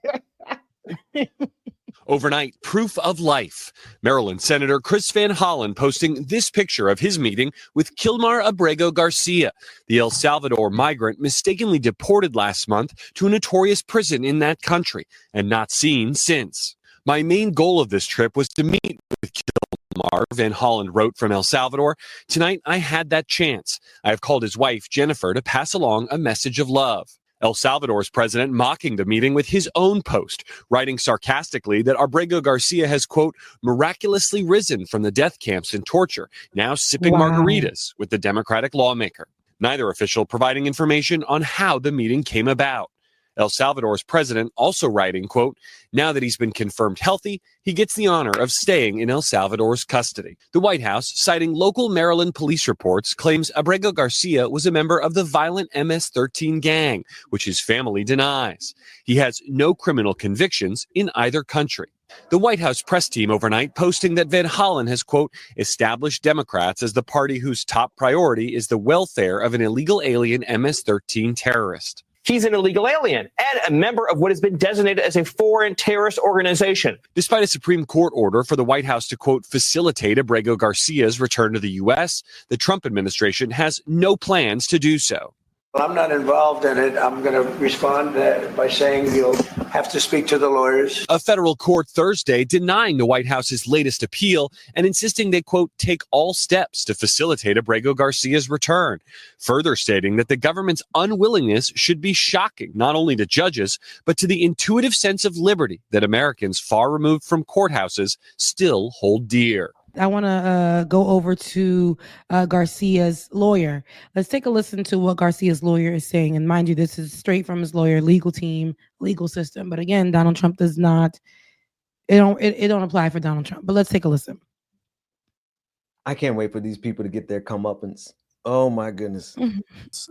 Overnight, proof of life. Maryland Senator Chris Van Hollen posting this picture of his meeting with Kilmar Abrego Garcia, the El Salvador migrant mistakenly deported last month to a notorious prison in that country and not seen since. My main goal of this trip was to meet with Kilmar, Van Hollen wrote from El Salvador. Tonight, I had that chance. I have called his wife, Jennifer, to pass along a message of love. El Salvador's president mocking the meeting with his own post, writing sarcastically that Abrego Garcia has, quote, miraculously risen from the death camps and torture, now sipping margaritas with the Democratic lawmaker. Neither official providing information on how the meeting came about. El Salvador's president also writing, quote, now that he's been confirmed healthy, he gets the honor of staying in El Salvador's custody. The White House, citing local Maryland police reports, claims Abrego Garcia was a member of the violent MS-13 gang, which his family denies. He has no criminal convictions in either country. The White House press team overnight posting that Van Hollen has, quote, established Democrats as the party whose top priority is the welfare of an illegal alien MS-13 terrorist. He's an illegal alien and a member of what has been designated as a foreign terrorist organization. Despite a Supreme Court order for the White House to, quote, facilitate Abrego Garcia's return to the U.S., the Trump administration has no plans to do so. I'm not involved in it. I'm going to respond by saying you'll have to speak to the lawyers. A federal court Thursday denying the White House's latest appeal and insisting they, quote, take all steps to facilitate Abrego Garcia's return, further stating that the government's unwillingness should be shocking not only to judges, but to the intuitive sense of liberty that Americans far removed from courthouses still hold dear. I want to go over to Garcia's lawyer. Let's take a listen to what Garcia's lawyer is saying. And mind you, this is straight from his lawyer, legal team, legal system. But again, Donald Trump does not, it don't apply for Donald Trump. But let's take a listen. I can't wait for these people to get their comeuppance. Oh my goodness.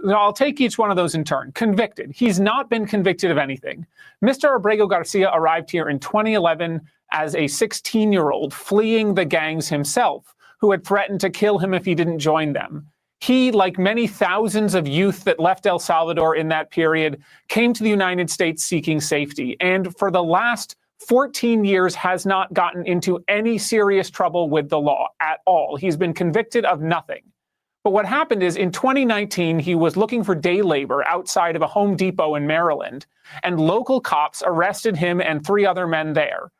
I'll take each one of those in turn. Convicted. He's not been convicted of anything. Mr. Abrego Garcia arrived here in 2011 as a 16-year-old fleeing the gangs himself, who had threatened to kill him if he didn't join them. He, like many thousands of youth that left El Salvador in that period, came to the United States seeking safety, and for the last 14 years has not gotten into any serious trouble with the law at all. He's been convicted of nothing. But what happened is in 2019, he was looking for day labor outside of a Home Depot in Maryland, and local cops arrested him and 3 other men there.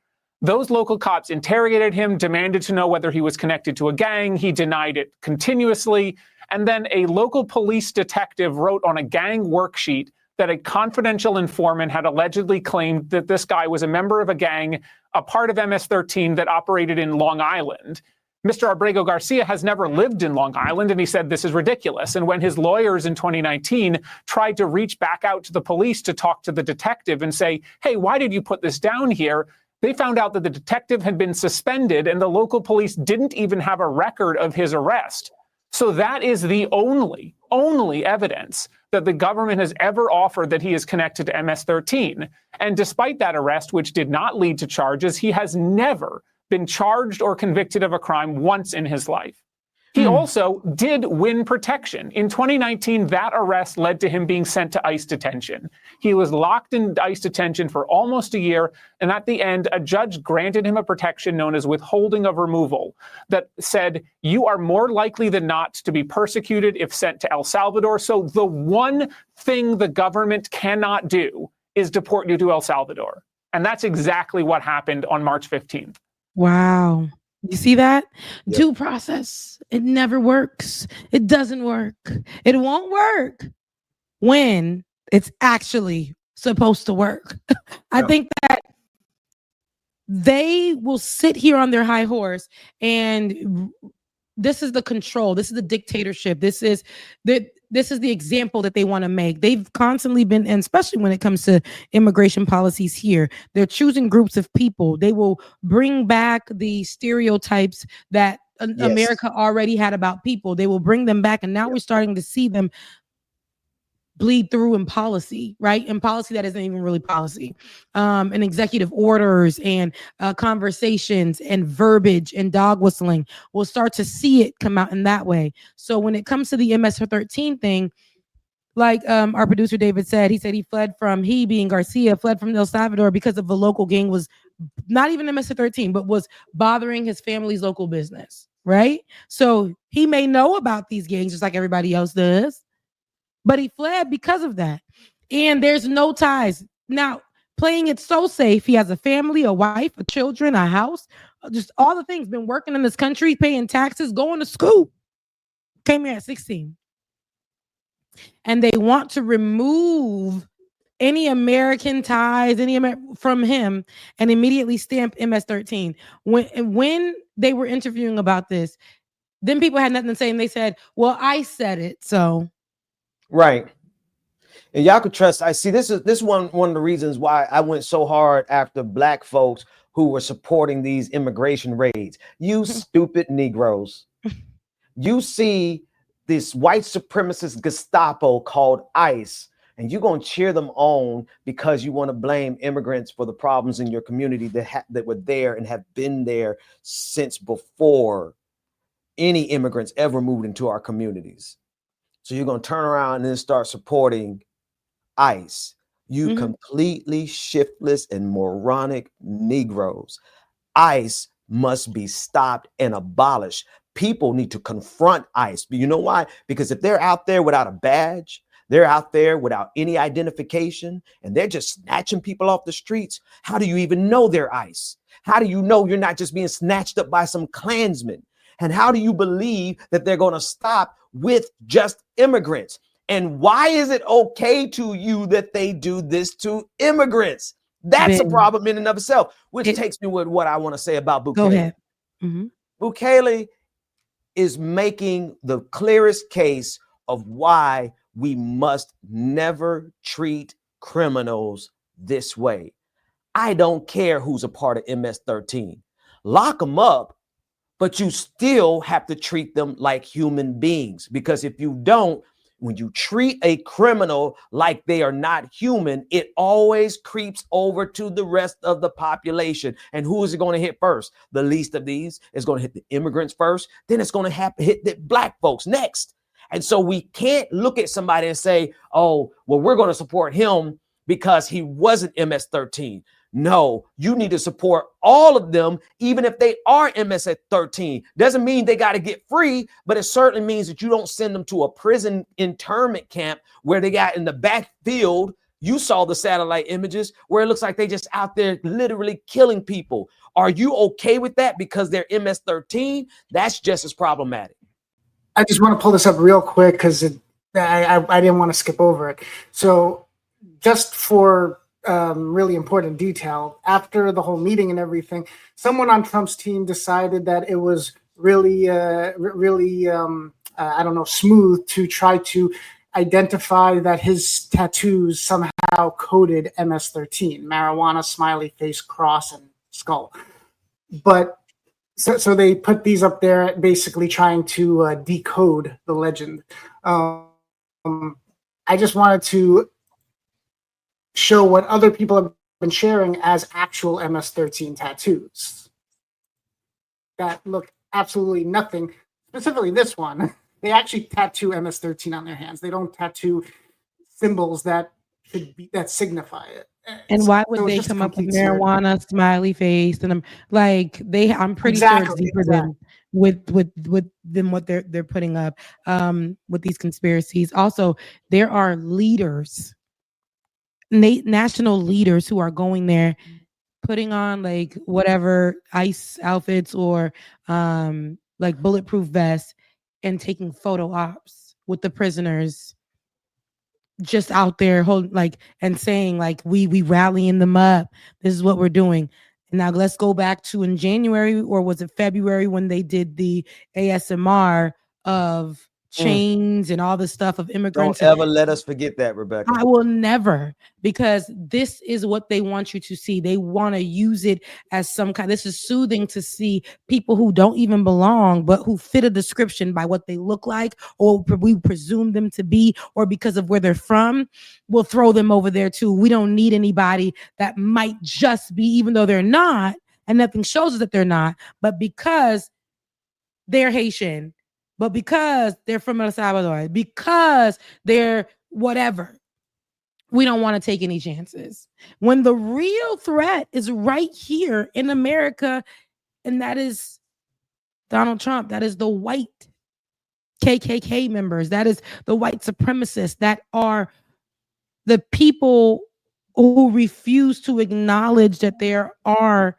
Those local cops interrogated him, demanded to know whether he was connected to a gang. He denied it continuously. And then a local police detective wrote on a gang worksheet that a confidential informant had allegedly claimed that this guy was a member of a gang, a part of MS-13 that operated in Long Island. Mr. Abrego Garcia has never lived in Long Island, and he said this is ridiculous. And when his lawyers in 2019 tried to reach back out to the police to talk to the detective and say, hey, why did you put this down here? They found out that the detective had been suspended and the local police didn't even have a record of his arrest. So that is the only evidence that the government has ever offered that he is connected to MS-13. And despite that arrest, which did not lead to charges, he has never been charged or convicted of a crime once in his life. He also did win protection. In 2019, that arrest led to him being sent to ICE detention. He was locked in ICE detention for almost a year, and at the end, a judge granted him a protection known as withholding of removal that said, you are more likely than not to be persecuted if sent to El Salvador. So the one thing the government cannot do is deport you to El Salvador. And that's exactly what happened on March 15th. Wow. You see that? Yep. Due process. It never works. It doesn't work. It won't work when it's actually supposed to work. I think that they will sit here on their high horse and this is the control. This is the dictatorship. This is the example that they want to make. They've constantly been, and especially when it comes to immigration policies here, they're choosing groups of people. They will bring back the stereotypes that America already had about people. They will bring them back, and now we're starting to see them bleed through in policy, right? In policy that isn't even really policy, and executive orders and conversations and verbiage and dog whistling. We'll start to see it come out in that way. So when it comes to the MS-13 thing, like our producer David said, he being Garcia, fled from El Salvador because of a local gang was not even MS-13, but was bothering his family's local business, right? So he may know about these gangs just like everybody else does, but he fled because of that. And there's no ties. Now, playing it so safe, he has a family, a wife, a children, a house, just all the things, been working in this country, paying taxes, going to school. Came here at 16. And they want to remove any American ties, from him, and immediately stamp MS-13. When they were interviewing about this, then people had nothing to say, and they said, well, I said it, so. Right. And y'all could trust. I see this is one of the reasons why I went so hard after black folks who were supporting these immigration raids. You stupid Negroes. You see this white supremacist Gestapo called ICE, and you're going to cheer them on because you want to blame immigrants for the problems in your community that were there and have been there since before any immigrants ever moved into our communities. So you're going to turn around and then start supporting ICE. You completely shiftless and moronic Negroes. ICE must be stopped and abolished. People need to confront ICE. But you know why? Because if they're out there without a badge, they're out there without any identification, and they're just snatching people off the streets, how do you even know they're ICE? How do you know you're not just being snatched up by some Klansmen? And how do you believe that they're going to stop with just immigrants? And why is it okay to you that they do this to immigrants? That's a problem in and of itself, which takes me with what I want to say about Bukele. Go ahead. Bukele is making the clearest case of why we must never treat criminals this way. I don't care who's a part of MS-13. Lock them up, but you still have to treat them like human beings, because if you don't, when you treat a criminal like they are not human, it always creeps over to the rest of the population. And who is it going to hit first? The least of these is going to hit the immigrants first. Then it's going to hit the black folks next. And so we can't look at somebody and say, oh, well, we're going to support him because he wasn't MS-13. No, you need to support all of them, even if they are MS-13. Doesn't mean they got to get free, but it certainly means that you don't send them to a prison internment camp where they got in the backfield. You saw the satellite images where it looks like they just out there literally killing people. Are you okay with that because they're MS-13? That's just as problematic. I just want to pull this up real quick because I didn't want to skip over it. So just for really important detail, after the whole meeting and everything, someone on Trump's team decided that it was really smooth to try to identify that his tattoos somehow coded MS-13, marijuana, smiley face, cross, and skull. But so they put these up there, basically trying to decode the legend. I just wanted to show what other people have been sharing as actual MS-13 tattoos that look absolutely nothing. Specifically this one, they actually tattoo MS-13 on their hands. They don't tattoo symbols that signify it. And why would they come up with marijuana, smiley face, and I'm pretty sure it's deeper than with what they're putting up with these conspiracies. Also, there are leaders, national leaders, who are going there, putting on like whatever ICE outfits or like bulletproof vests, and taking photo ops with the prisoners, just out there holding and saying we rallying them up. This is what we're doing. Now let's go back to in January, or was it February, when they did the ASMR of chains and all the stuff of immigrants. Don't ever let us forget that, Rebecca. I will never, because this is what they want you to see. They want to use it as some kind. This is soothing to see people who don't even belong, but who fit a description by what they look like, or we presume them to be, or because of where they're from. We'll throw them over there too. We don't need anybody that might just be, even though they're not, and nothing shows us that they're not, but because they're Haitian, but because they're from El Salvador, because they're whatever, we don't want to take any chances. When the real threat is right here in America, and that is Donald Trump, that is the white KKK members, that is the white supremacists, that are the people who refuse to acknowledge that there are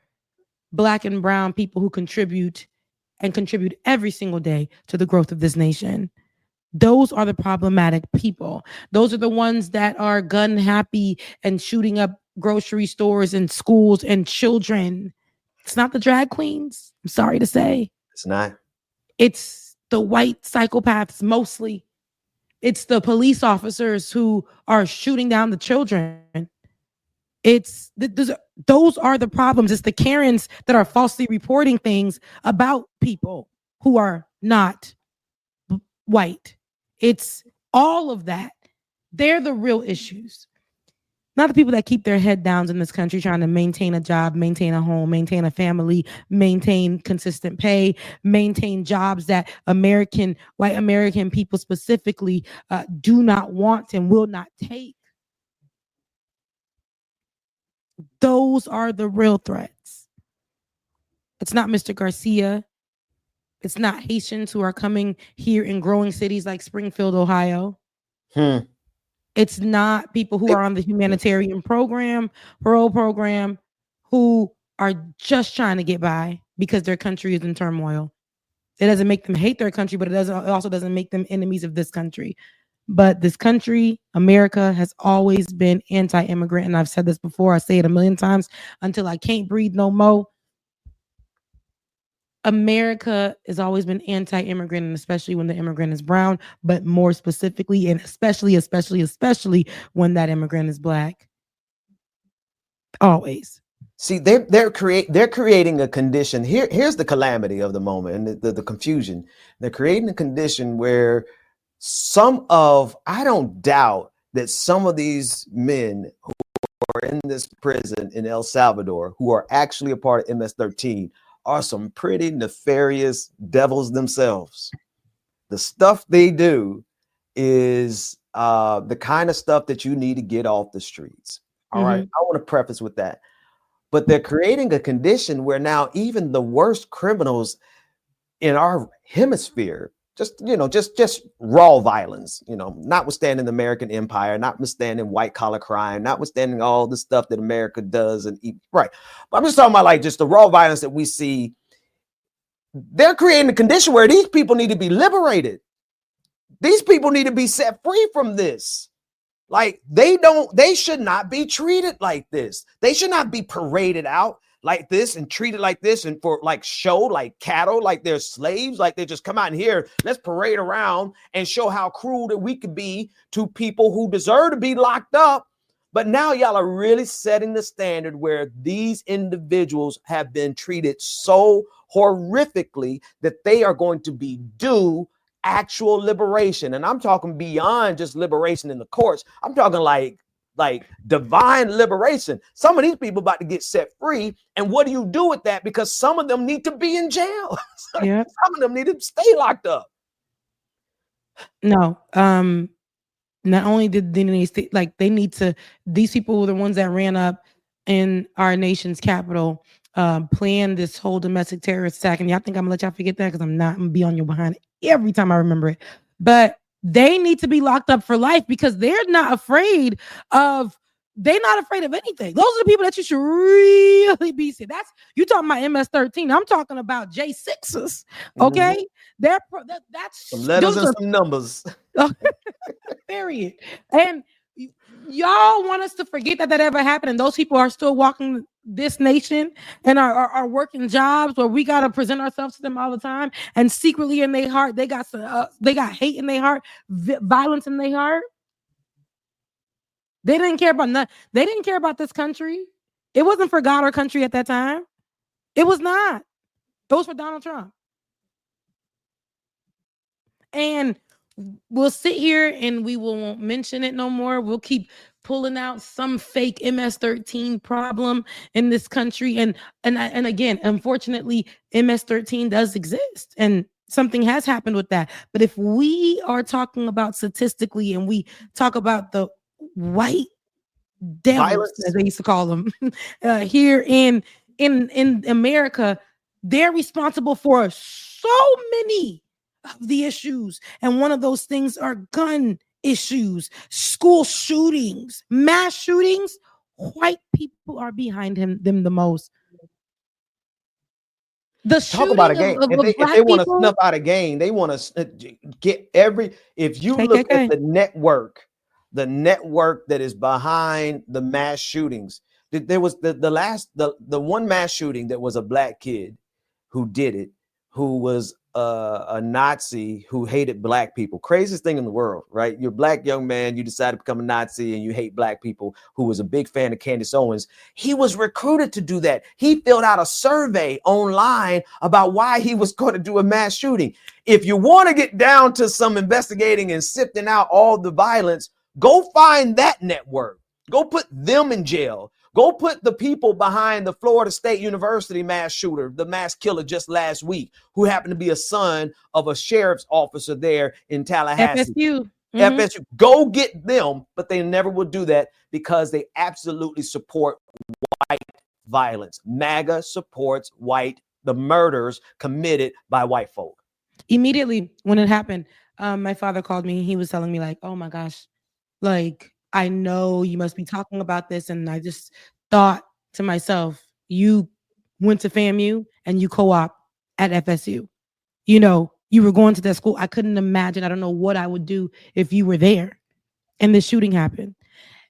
Black and brown people who contribute every single day to the growth of this nation. Those are the problematic people. Those are the ones that are gun happy and shooting up grocery stores and schools and children. It's not the drag queens. I'm sorry to say. It's not. It's the white psychopaths mostly. It's the police officers who are shooting down the children. It's those are the problems. It's the Karens that are falsely reporting things about people who are not white. It's all of that. They're the real issues. Not the people that keep their head down in this country trying to maintain a job, maintain a home, maintain a family, maintain consistent pay, maintain jobs that white American people specifically do not want and will not take. Those are the real threats. It's not Mr. Garcia. It's not Haitians who are coming here in growing cities like Springfield, Ohio. It's not people who are on the humanitarian parole program, who are just trying to get by because their country is in turmoil. It doesn't make them hate their country, but it also doesn't make them enemies of this country. But this country, America, has always been anti-immigrant. And I've said this before. I say it a million times until I can't breathe no more. America has always been anti-immigrant, and especially when the immigrant is brown, but more specifically, and especially when that immigrant is Black. Always. See, they're creating a condition. Here's the calamity of the moment and the confusion. They're creating a condition where I don't doubt that some of these men who are in this prison in El Salvador, who are actually a part of MS-13, are some pretty nefarious devils themselves. The stuff they do is the kind of stuff that you need to get off the streets. All right. I want to preface with that. But they're creating a condition where now even the worst criminals in our hemisphere, just raw violence, notwithstanding the American empire, notwithstanding white collar crime, notwithstanding all the stuff that America does right. But I'm just talking about like just the raw violence that we see. They're creating a condition where these people need to be liberated. These people need to be set free from this. Like they should not be treated like this. They should not be paraded out like this and treated like this and for like show like cattle, like they're slaves, like they just come out here, let's parade around and show how cruel that we could be to people who deserve to be locked up. But now y'all are really setting the standard where these individuals have been treated so horrifically that they are going to be due actual liberation. And I'm talking beyond just liberation in the courts. I'm talking like divine liberation. Some of these people about to get set free. And what do you do with that? Because some of them need to be in jail. Yeah. Some of them need to stay locked up. No. Not only did they stay, like they need to, these people were the ones that ran up in our nation's capital, planned this whole domestic terrorist attack. And y'all think I'm gonna let y'all forget that? Because I'm not gonna be on your behind every time I remember it. But they need to be locked up for life because they're not afraid of anything. Those are the people that you should really be seeing. That's you talking about MS-13. I'm talking about J6s. Okay, that's some letters and some numbers. Period. And y'all want us to forget that ever happened, and those people are still walking this nation and are working jobs where we got to present ourselves to them all the time, and secretly in their heart they got hate in their heart, violence in their heart. They didn't care about they didn't care about this country. It wasn't for God or country at that time. It was not. It was for Donald Trump. And we'll sit here and we won't mention it no more. We'll keep pulling out some fake MS-13 problem in this country. And again, unfortunately, MS-13 does exist and something has happened with that. But if we are talking about statistically and we talk about the white devils, as they used to call them, here in America, they're responsible for so many of the issues. And one of those things are gun issues, school shootings, mass shootings. White people are behind them the most. The talk about a game. If they want to snuff out a game, they want to get every. If you look at the network that is behind the mass shootings, there was the one mass shooting that was a black kid who did it, who was a Nazi who hated black people. Craziest thing in the world, right? You're a black young man, you decide to become a Nazi and you hate black people, who was a big fan of Candace Owens. He was recruited to do that. He filled out a survey online about why he was going to do a mass shooting. If you want to get down to some investigating and sifting out all the violence, go find that network. Go put them in jail. Go put the people behind the Florida State University mass shooter, the mass killer just last week, who happened to be a son of a sheriff's officer there in Tallahassee. FSU. FSU. Go get them, but they never will do that because they absolutely support white violence. MAGA supports the murders committed by white folk. Immediately when it happened, my father called me. He was telling me like, oh my gosh, like, I know you must be talking about this. And I just thought to myself, you went to FAMU and you co-op at FSU. You know, you were going to that school. I couldn't imagine. I don't know what I would do if you were there and the shooting happened.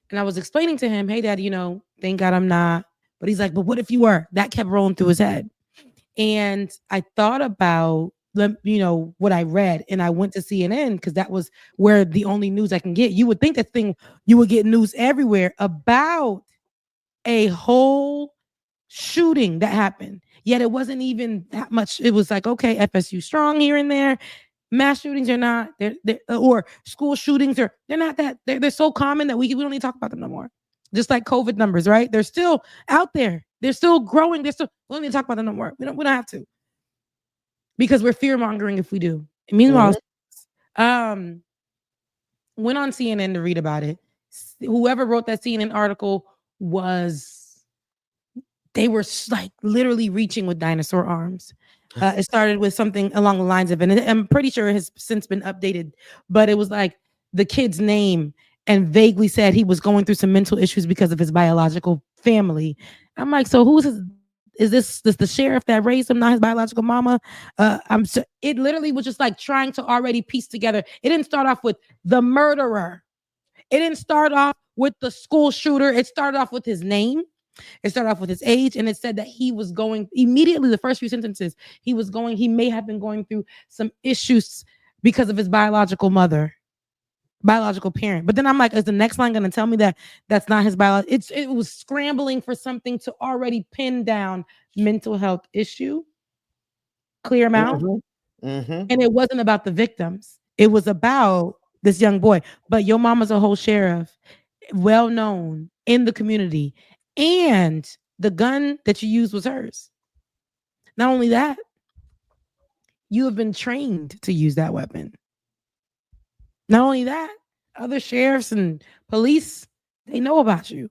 And I was explaining to him, hey, Dad, you know, thank God I'm not. But he's like, but what if you were? That kept rolling through his head. And I thought about, you know, what I read, and I went to CNN because that was where the only news I can get. You would think that thing, you would get news everywhere about a whole shooting that happened. Yet it wasn't even that much. It was like, okay, FSU strong here and there. Mass shootings are not, or school shootings are, they're not that, they're so common that we don't need to talk about them no more. Just like COVID numbers, right? They're still out there. They're still growing. We don't need to talk about them no more. We don't have to. Because we're fear mongering if we do. And meanwhile, went on CNN to read about it. Whoever wrote that CNN article they were like literally reaching with dinosaur arms. It started with something along the lines of, and I'm pretty sure it has since been updated, but it was like the kid's name and vaguely said he was going through some mental issues because of his biological family. I'm like, so who's his? Is this the sheriff that raised him, not his biological mama? It literally was just like trying to already piece together. It didn't start off with the murderer. It didn't start off with the school shooter. It started off with his name. It started off with his age, and it said that he was going immediately. The first few sentences, he may have been going through some issues because of his biological parent. But then I'm like, is the next line going to tell me that that's not his biological? It was scrambling for something to already pin down mental health issue, clear him out. And it wasn't about the victims. It was about this young boy. But your mama's a whole sheriff, well known in the community. And the gun that you used was hers. Not only that, you have been trained to use that weapon. Not only that, other sheriffs and police, they know about you.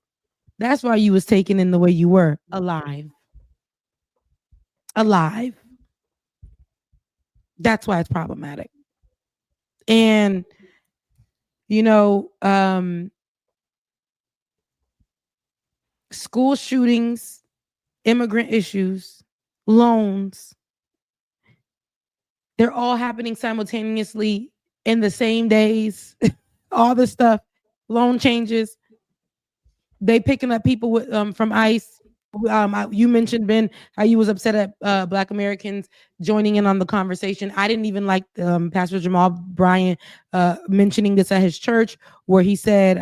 That's why you was taken in the way you were, alive. That's why it's problematic. And, you know, school shootings, immigrant issues, loans, they're all happening simultaneously in the same days. All this stuff, loan changes. They picking up people with from ICE You mentioned, Ben, how you was upset at Black Americans joining in on the conversation. I didn't even like Pastor Jamal Bryant mentioning this at his church, where he said,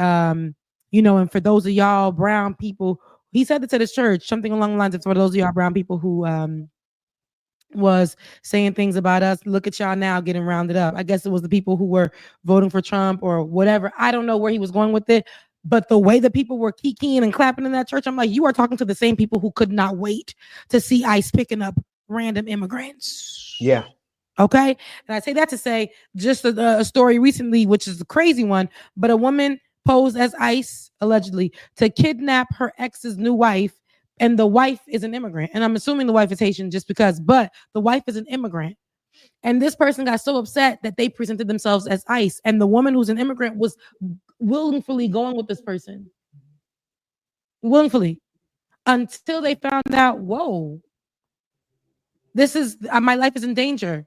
you know, and for those of y'all brown people, he said this at his church, something along the lines of, for those of y'all brown people who was saying things about us, look at y'all now getting rounded up. I guess it was the people who were voting for Trump or whatever. I don't know where he was going with it, but the way that people were kikiing and clapping in that church, I'm like, you are talking to the same people who could not wait to see ICE picking up random immigrants. Yeah. Okay. And I say that to say just a story recently, which is a crazy one, but a woman posed as ICE allegedly to kidnap her ex's new wife. And the wife is an immigrant. And I'm assuming the wife is Haitian just because, but the wife is an immigrant. And this person got so upset that they presented themselves as ICE. And the woman who's an immigrant was willfully going with this person. Willfully. Until they found out, whoa, this is, my life is in danger.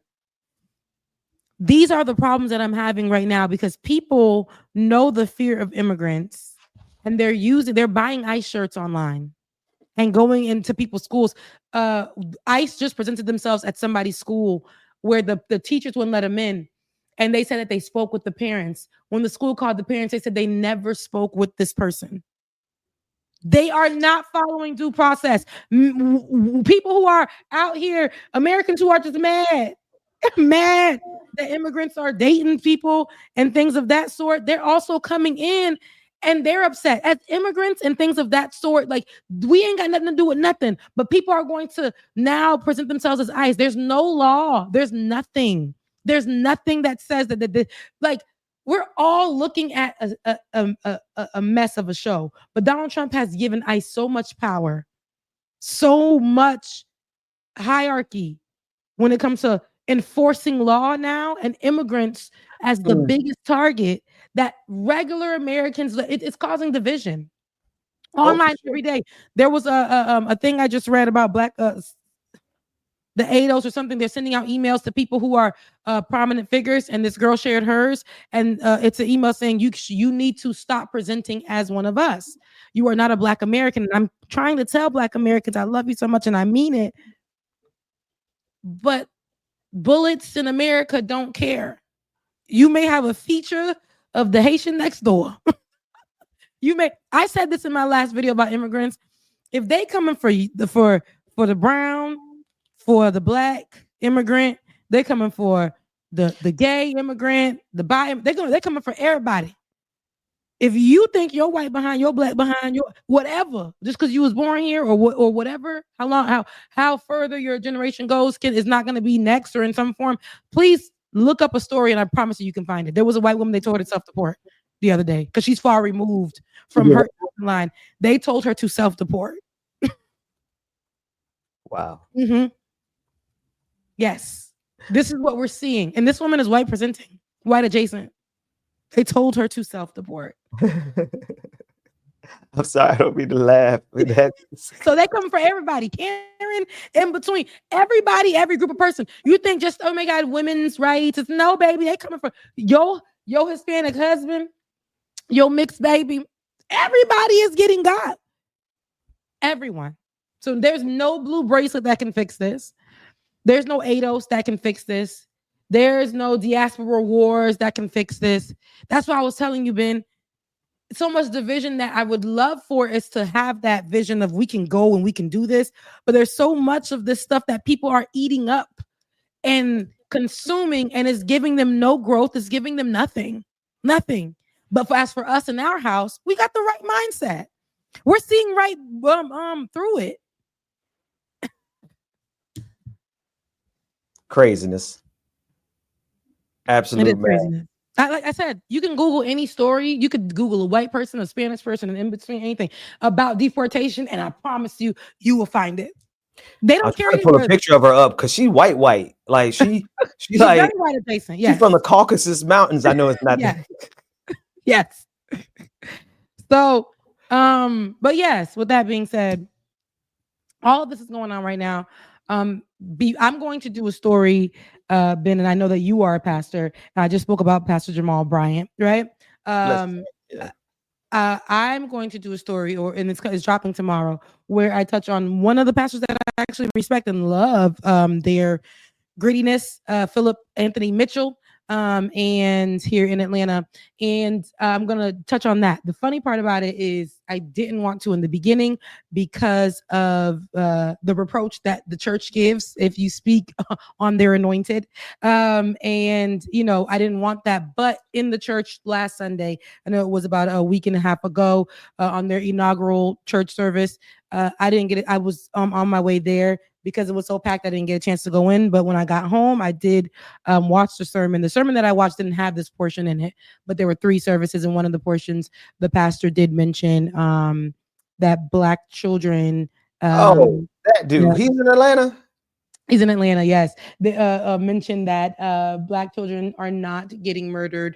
These are the problems that I'm having right now because people know the fear of immigrants and they're buying ICE shirts online and going into people's schools. ICE just presented themselves at somebody's school where the teachers wouldn't let them in. And they said that they spoke with the parents. When the school called the parents, they said they never spoke with this person. They are not following due process. People who are out here, Americans who are just mad that immigrants are dating people and things of that sort, they're also coming in and they're upset as immigrants and things of that sort. Like, we ain't got nothing to do with nothing, but people are going to now present themselves as ICE. There's no law. There's nothing that says that like, we're all looking at a mess of a show, but Donald Trump has given ICE so much power, so much hierarchy when it comes to enforcing law now, and immigrants as the biggest target, that regular Americans, it's causing division online every day. There was a thing I just read about Black the ADOS or something. They're sending out emails to people who are prominent figures, and this girl shared hers, and it's an email saying you need to stop presenting as one of us. You are not a Black American. And I'm trying to tell Black Americans I love you so much and I mean it, but bullets in America don't care. You may have a feature of the Haitian next door. I said this in my last video about immigrants. If they coming for the brown, for the Black immigrant, they're coming for the gay immigrant, the bi, they're coming for everybody. If you think you're white behind, you're Black behind, your whatever, just because you was born here or whatever, how further your generation goes is not going to be next or in some form. Please look up a story, and I promise you can find it. There was a white woman, they told her to self-deport the other day because she's far removed from her line. They told her to self-deport. Wow. Mm-hmm. Yes, this is what we're seeing, and this woman is white presenting, white adjacent. They told her to self-deport. I'm sorry, I don't mean to laugh. So they come for everybody, Karen, in between, everybody, every group of person. You think just, oh my God, women's rights? It's no, baby. They coming for your Hispanic husband, your mixed baby. Everybody is getting got. Everyone. So there's no blue bracelet that can fix this. There's no ADOS that can fix this. There's no diaspora wars that can fix this. That's why I was telling you, Ben, so much division that I would love for is to have that vision of we can go and we can do this. But there's so much of this stuff that people are eating up and consuming, and it's giving them no growth. It's giving them nothing. But as for us in our house, we got the right mindset. We're seeing right through it. Craziness. Absolute craziness. Like I said, you can Google any story. You could Google a white person, a Spanish person, and in between anything about deportation, and I promise you, you will find it. They don't care. I put a picture of her up because she's white. Like she's like very white adjacent. Yes. She's from the Caucasus Mountains. I know it's not. Yes. Yes. So, but yes. With that being said, all of this is going on right now. I'm going to do a story, Ben, and I know that you are a pastor. And I just spoke about Pastor Jamal Bryant, right? I'm going to do a story, and it's dropping tomorrow, where I touch on one of the pastors that I actually respect and love, their grittiness, Philip Anthony Mitchell, and here in Atlanta. And I'm going to touch on that. The funny part about it is I didn't want to in the beginning because of the reproach that the church gives if you speak on their anointed. And, I didn't want that. But in the church last Sunday, I know it was about a week and a half ago, on their inaugural church service, I didn't get it. I was on my way there. Because it was so packed, I didn't get a chance to go in. But when I got home, I did watch the sermon. The sermon that I watched didn't have this portion in it, but there were 3 services. In one of the portions, the pastor did mention that Black children. That dude, he's in Atlanta. He's in Atlanta, yes. They mentioned that Black children are not getting murdered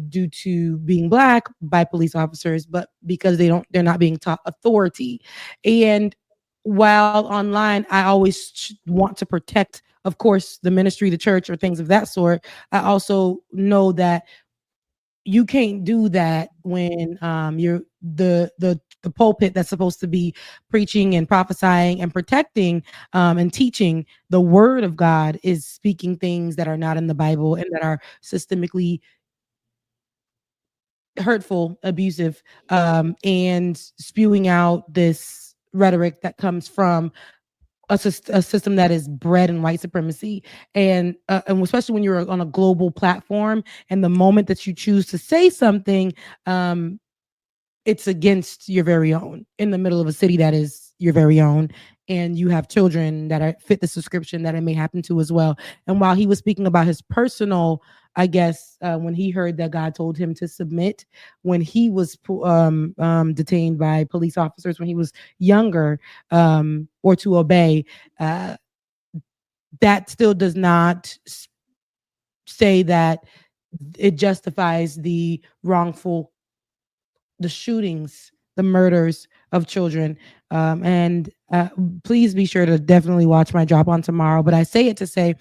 due to being Black by police officers, but because they're not being taught authority. And while online, I always want to protect, of course, the ministry, the church, or things of that sort. I also know that you can't do that when you're the pulpit that's supposed to be preaching and prophesying and protecting and teaching the word of God is speaking things that are not in the Bible and that are systemically hurtful, abusive, and spewing out this rhetoric that comes from a system that is bred in white supremacy, and especially when you're on a global platform, and the moment that you choose to say something, it's against your very own in the middle of a city that is your very own, and you have children that fit the description that it may happen to as well. And while he was speaking about his personal, I guess, when he heard that God told him to submit when he was detained by police officers when he was younger, or to obey, that still does not say that it justifies the shootings, the murders of children. And please be sure to definitely watch my drop on tomorrow. But I say it to say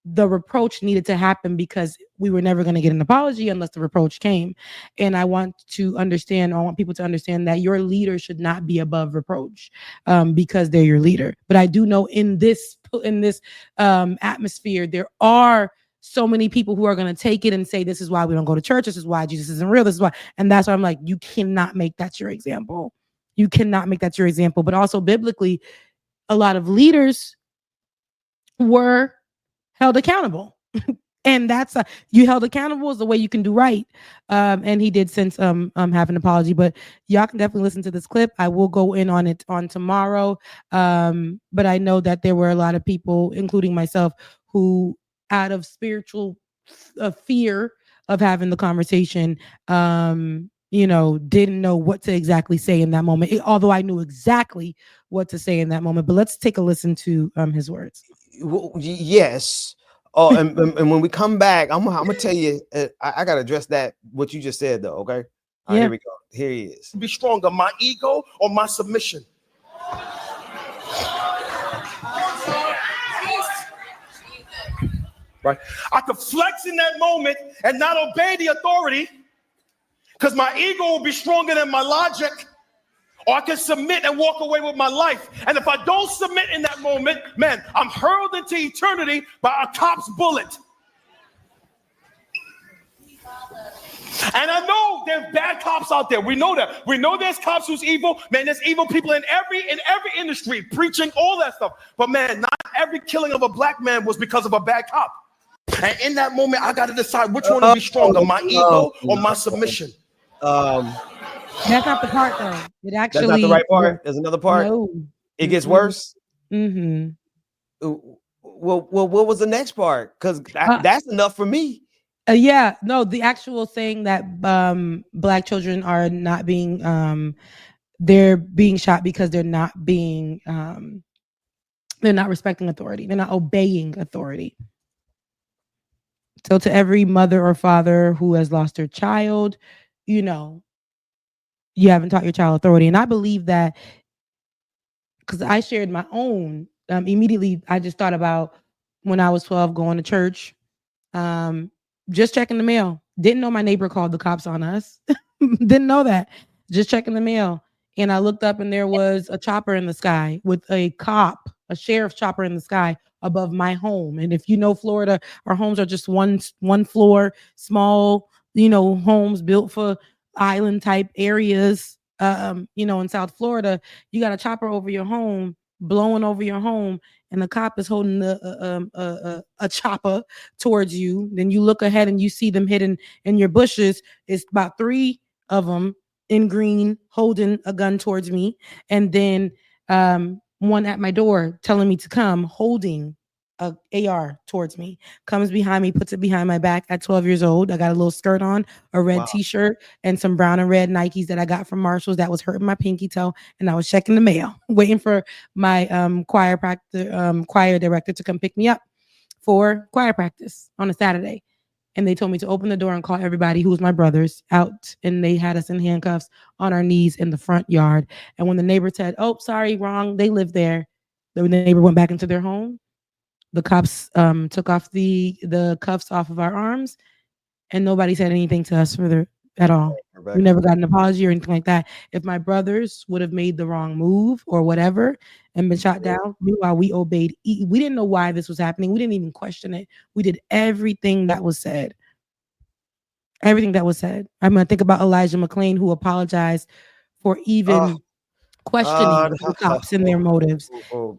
the reproach needed to happen because we were never going to get an apology unless the reproach came. And I want people to understand that your leader should not be above reproach because they're your leader. But I do know in this atmosphere, there are so many people who are going to take it and say, this is why we don't go to church. This is why Jesus isn't real. This is why. And that's why I'm like, you cannot make that your example. You cannot make that your example. But also biblically, a lot of leaders were held accountable. And that's you held accountable is the way you can do right. And he did since have an apology, but y'all can definitely listen to this clip. I will go in on it on tomorrow. But I know that there were a lot of people, including myself, who out of spiritual fear of having the conversation, didn't know what to exactly say in that moment, although I knew exactly what to say in that moment. But let's take a listen to his words. Well, yes. Oh, and when we come back, I'm gonna tell you, I gotta address what you just said, though. Okay. All right, here we go. Here he is. Be stronger, my ego or my submission? Right? I could flex in that moment and not obey the authority because my ego will be stronger than my logic, or I can submit and walk away with my life. And if I don't submit in that moment, man, I'm hurled into eternity by a cop's bullet. And I know there's bad cops out there. We know that. We know there's cops who's evil. Man, there's evil people in every industry preaching all that stuff. But man, not every killing of a black man was because of a bad cop. And in that moment, I got to decide which one to be stronger, my ego or my submission. That's not the part, though. It actually. That's not the right part. There's another part. No. It gets worse. Mm-hmm. Well, what was the next part? Because that's enough for me. Yeah, no, the actual saying that black children are not being they're being shot because they're not respecting authority. They're not obeying authority. So to every mother or father who has lost their child, you haven't taught your child authority. And I believe that because I shared my own, immediately I just thought about when I was 12 going to church, just checking the mail. Didn't know my neighbor called the cops on us. Didn't know that. Just checking the mail. And I looked up and there was a chopper in the sky with a cop, a sheriff's chopper in the sky above my home. And if you know Florida, our homes are just one floor, small, homes built for island type areas. In South Florida, you got a chopper over your home, blowing over your home, and the cop is holding a chopper towards you. Then you look ahead and you see them hidden in your bushes. It's about 3 of them in green holding a gun towards me, and then one at my door telling me to come, holding a AR towards me, comes behind me, puts it behind my back. At 12 years old, I got a little skirt on, a red t-shirt, and some brown and red Nikes that I got from Marshalls that was hurting my pinky toe, and I was checking the mail, waiting for my choir director to come pick me up for choir practice on a Saturday. And they told me to open the door and call everybody who was my brothers out. And they had us in handcuffs on our knees in the front yard. And when the neighbor said, "Oh, sorry, wrong," they lived there. The neighbor went back into their home. The cops took off the cuffs off of our arms, and nobody said anything to us further at all. Rebecca. We never got an apology or anything like that. If my brothers would have made the wrong move or whatever and been shot down, meanwhile we obeyed. We didn't know why this was happening. We didn't even question it. We did everything that was said. Everything that was said. I'm gonna think about Elijah McClain, who apologized for even questioning the cops and their motives,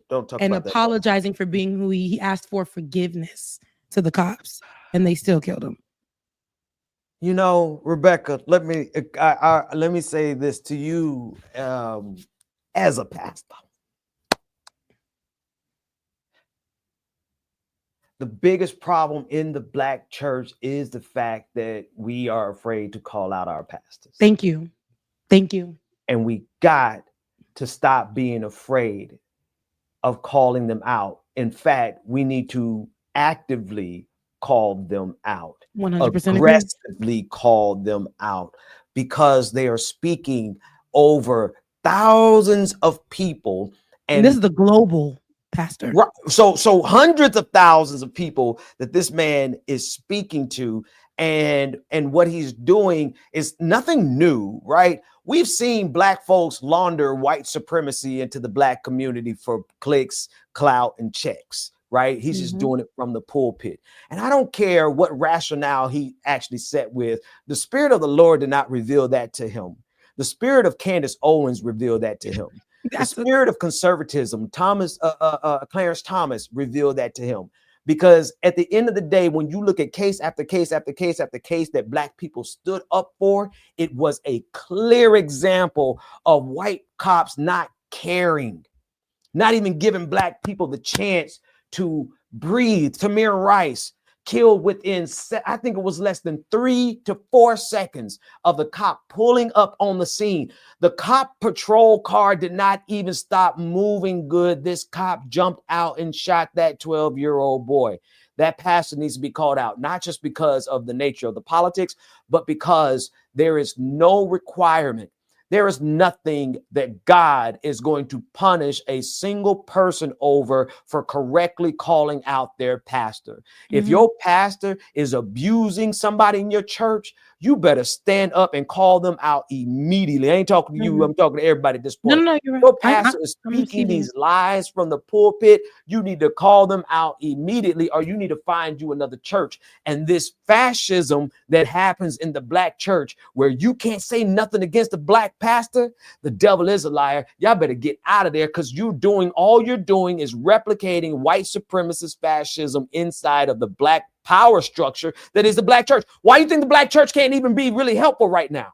don't talk and about that. apologizing for being who he asked for forgiveness to the cops, and they still killed him. Rebecca, let me say this to you as a pastor. The biggest problem in the Black church is the fact that we are afraid to call out our pastors. Thank you. Thank you. And we got to stop being afraid of calling them out. In fact, we need to actively call them out, 100% aggressively call them out, because they are speaking over thousands of people. And this is the global pastor. So hundreds of thousands of people that this man is speaking to, and what he's doing is nothing new, right? We've seen Black folks launder white supremacy into the Black community for clicks, clout, and checks, right? He's just doing it from the pulpit. And I don't care what rationale he actually set with. The Spirit of the Lord did not reveal that to him. The spirit of Candace Owens revealed that to him. The spirit of conservatism, Clarence Thomas revealed that to him. Because at the end of the day, when you look at case after case after case after case that Black people stood up for, it was a clear example of white cops not caring, not even giving Black people the chance to breathe. Tamir Rice killed within, I think it was less than 3 to 4 seconds of the cop pulling up on the scene. The cop patrol car did not even stop moving good. This cop jumped out and shot that 12-year-old boy. That pastor needs to be called out, not just because of the nature of the politics, but because there is no requirement. There is nothing that God is going to punish a single person over for correctly calling out their pastor. If your pastor is abusing somebody in your church, you better stand up and call them out immediately. I ain't talking to you. I'm talking to everybody at this point. No, you're right. Your pastor is speaking these lies from the pulpit. You need to call them out immediately, or you need to find you another church. And this fascism that happens in the Black church, where you can't say nothing against the Black pastor, the devil is a liar. Y'all better get out of there, because all you're doing is replicating white supremacist fascism inside of the Black power structure that is the Black church. Why do you think the Black church can't even be really helpful right now?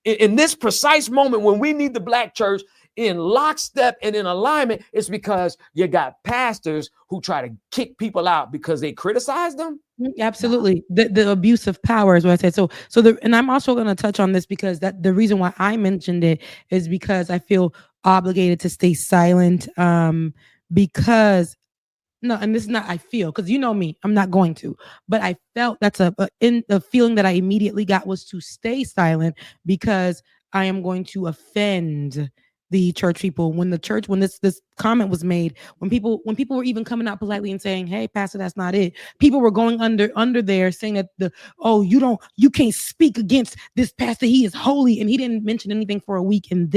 In this precise moment when we need the Black church in lockstep and in alignment, it's because you got pastors who try to kick people out because they criticize them. Absolutely. The abuse of power is what I said. And I'm also going to touch on this because the reason why I mentioned it is because I feel obligated to stay silent, because and this is not I feel, because you know me, I'm not going to, but I felt that's the feeling that I immediately got was to stay silent, because I am going to offend the church people. When this comment was made, when people were even coming out politely and saying, "Hey, pastor, that's not it," people were going under there saying that you can't speak against this pastor, he is holy, and he didn't mention anything for a week. And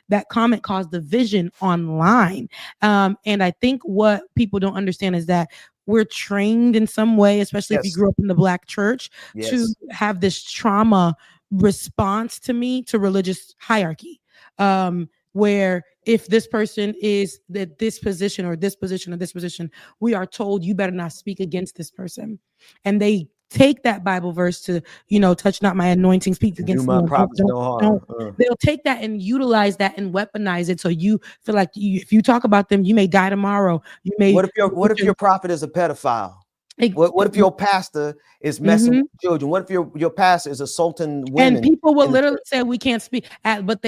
that comment caused division online. And I think what people don't understand is that we're trained in some way, especially if you grew up in the Black church, to have this trauma response to religious hierarchy. Where if this person is that this position or this position or this position, we are told you better not speak against this person. And they take that Bible verse to, touch not my anointing, speak against my me. prophets no harm. They'll take that and utilize that and weaponize it. So you feel like if you talk about them, you may die tomorrow. You may. What if your prophet is a pedophile? What if your pastor is messing with children? What if your pastor is assaulting women? And people will literally say we can't speak, but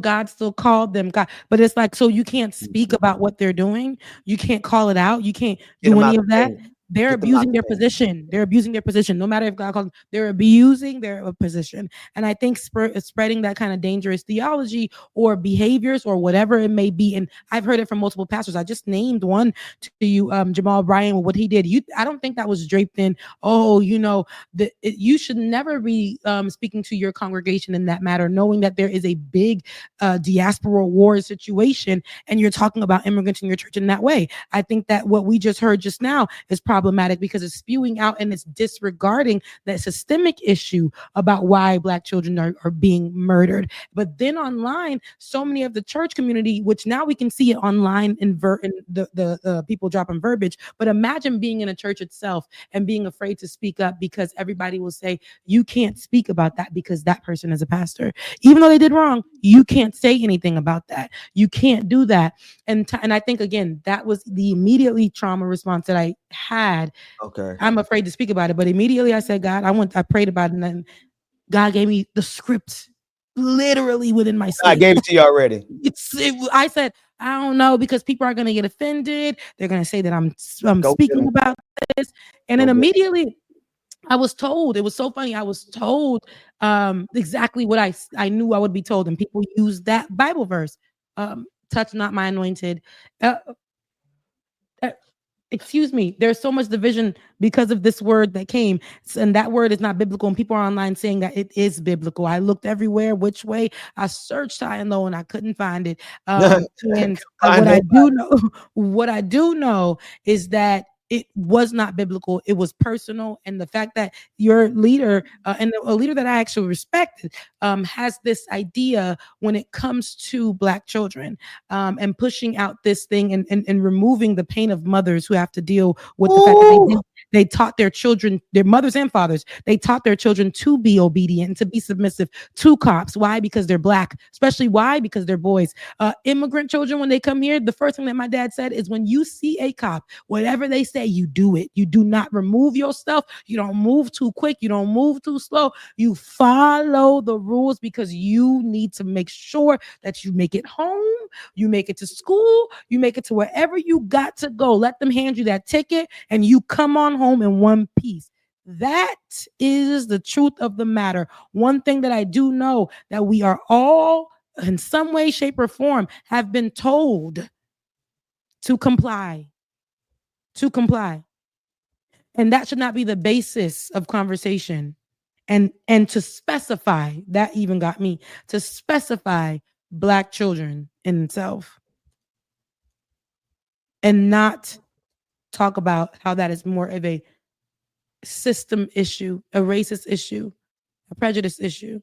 God still called them God. But it's like, so you can't speak about what they're doing. You can't call it out. You can't do any of that. They're abusing their position. They're abusing their position. No matter if God calls them, they're abusing their position. And I think spreading that kind of dangerous theology or behaviors or whatever it may be. And I've heard it from multiple pastors. I just named one to you, Jamal Bryan, what he did. I don't think that was draped in, you should never be speaking to your congregation in that matter, knowing that there is a big diaspora war situation and you're talking about immigrants in your church in that way. I think that what we just heard just now is problematic because it's spewing out and it's disregarding that systemic issue about why Black children are being murdered. But then online, so many of the church community, which now we can see it online in the people dropping verbiage, but imagine being in a church itself and being afraid to speak up because everybody will say you can't speak about that because that person is a pastor. Even though they did wrong, you can't say anything about that. You can't do that. And I think, again, that was the immediately trauma response that I had. Okay. I'm afraid to speak about it, but immediately I said, God, I prayed about it, and then God gave me the script literally within my sleep. I gave it to you already. I said, I don't know, because people are going to get offended. They're going to say that I'm speaking about this. And then immediately I was told, it was so funny. I was told exactly what I knew I would be told. And people use that Bible verse, touch not my anointed. Excuse me, there's so much division because of this word that came, and that word is not biblical, and people are online saying that it is biblical. I looked everywhere, which way. I searched high and low, and I couldn't find it. And what I do know is that it was not biblical. It was personal. And the fact that your leader and a leader that I actually respected has this idea when it comes to Black children and pushing out this thing and removing the pain of mothers who have to deal with the fact that they taught their children, their mothers and fathers, they taught their children to be obedient and to be submissive to cops. Why? Because they're Black. Especially why? Because they're boys. Immigrant children, when they come here, the first thing that my dad said is when you see a cop, whatever they say, you do it. You do not remove yourself. You don't move too quick. You don't move too slow. You follow the rules because you need to make sure that you make it home, you make it to school, you make it to wherever you got to go. Let them hand you that ticket and you come on home in one piece. That is the truth of the matter. One thing that I do know, that we are all in some way, shape, or form have been told to comply. And that should not be the basis of conversation. And to specify, that even got me to specify Black children in itself and not talk about how that is more of a system issue, a racist issue, a prejudice issue.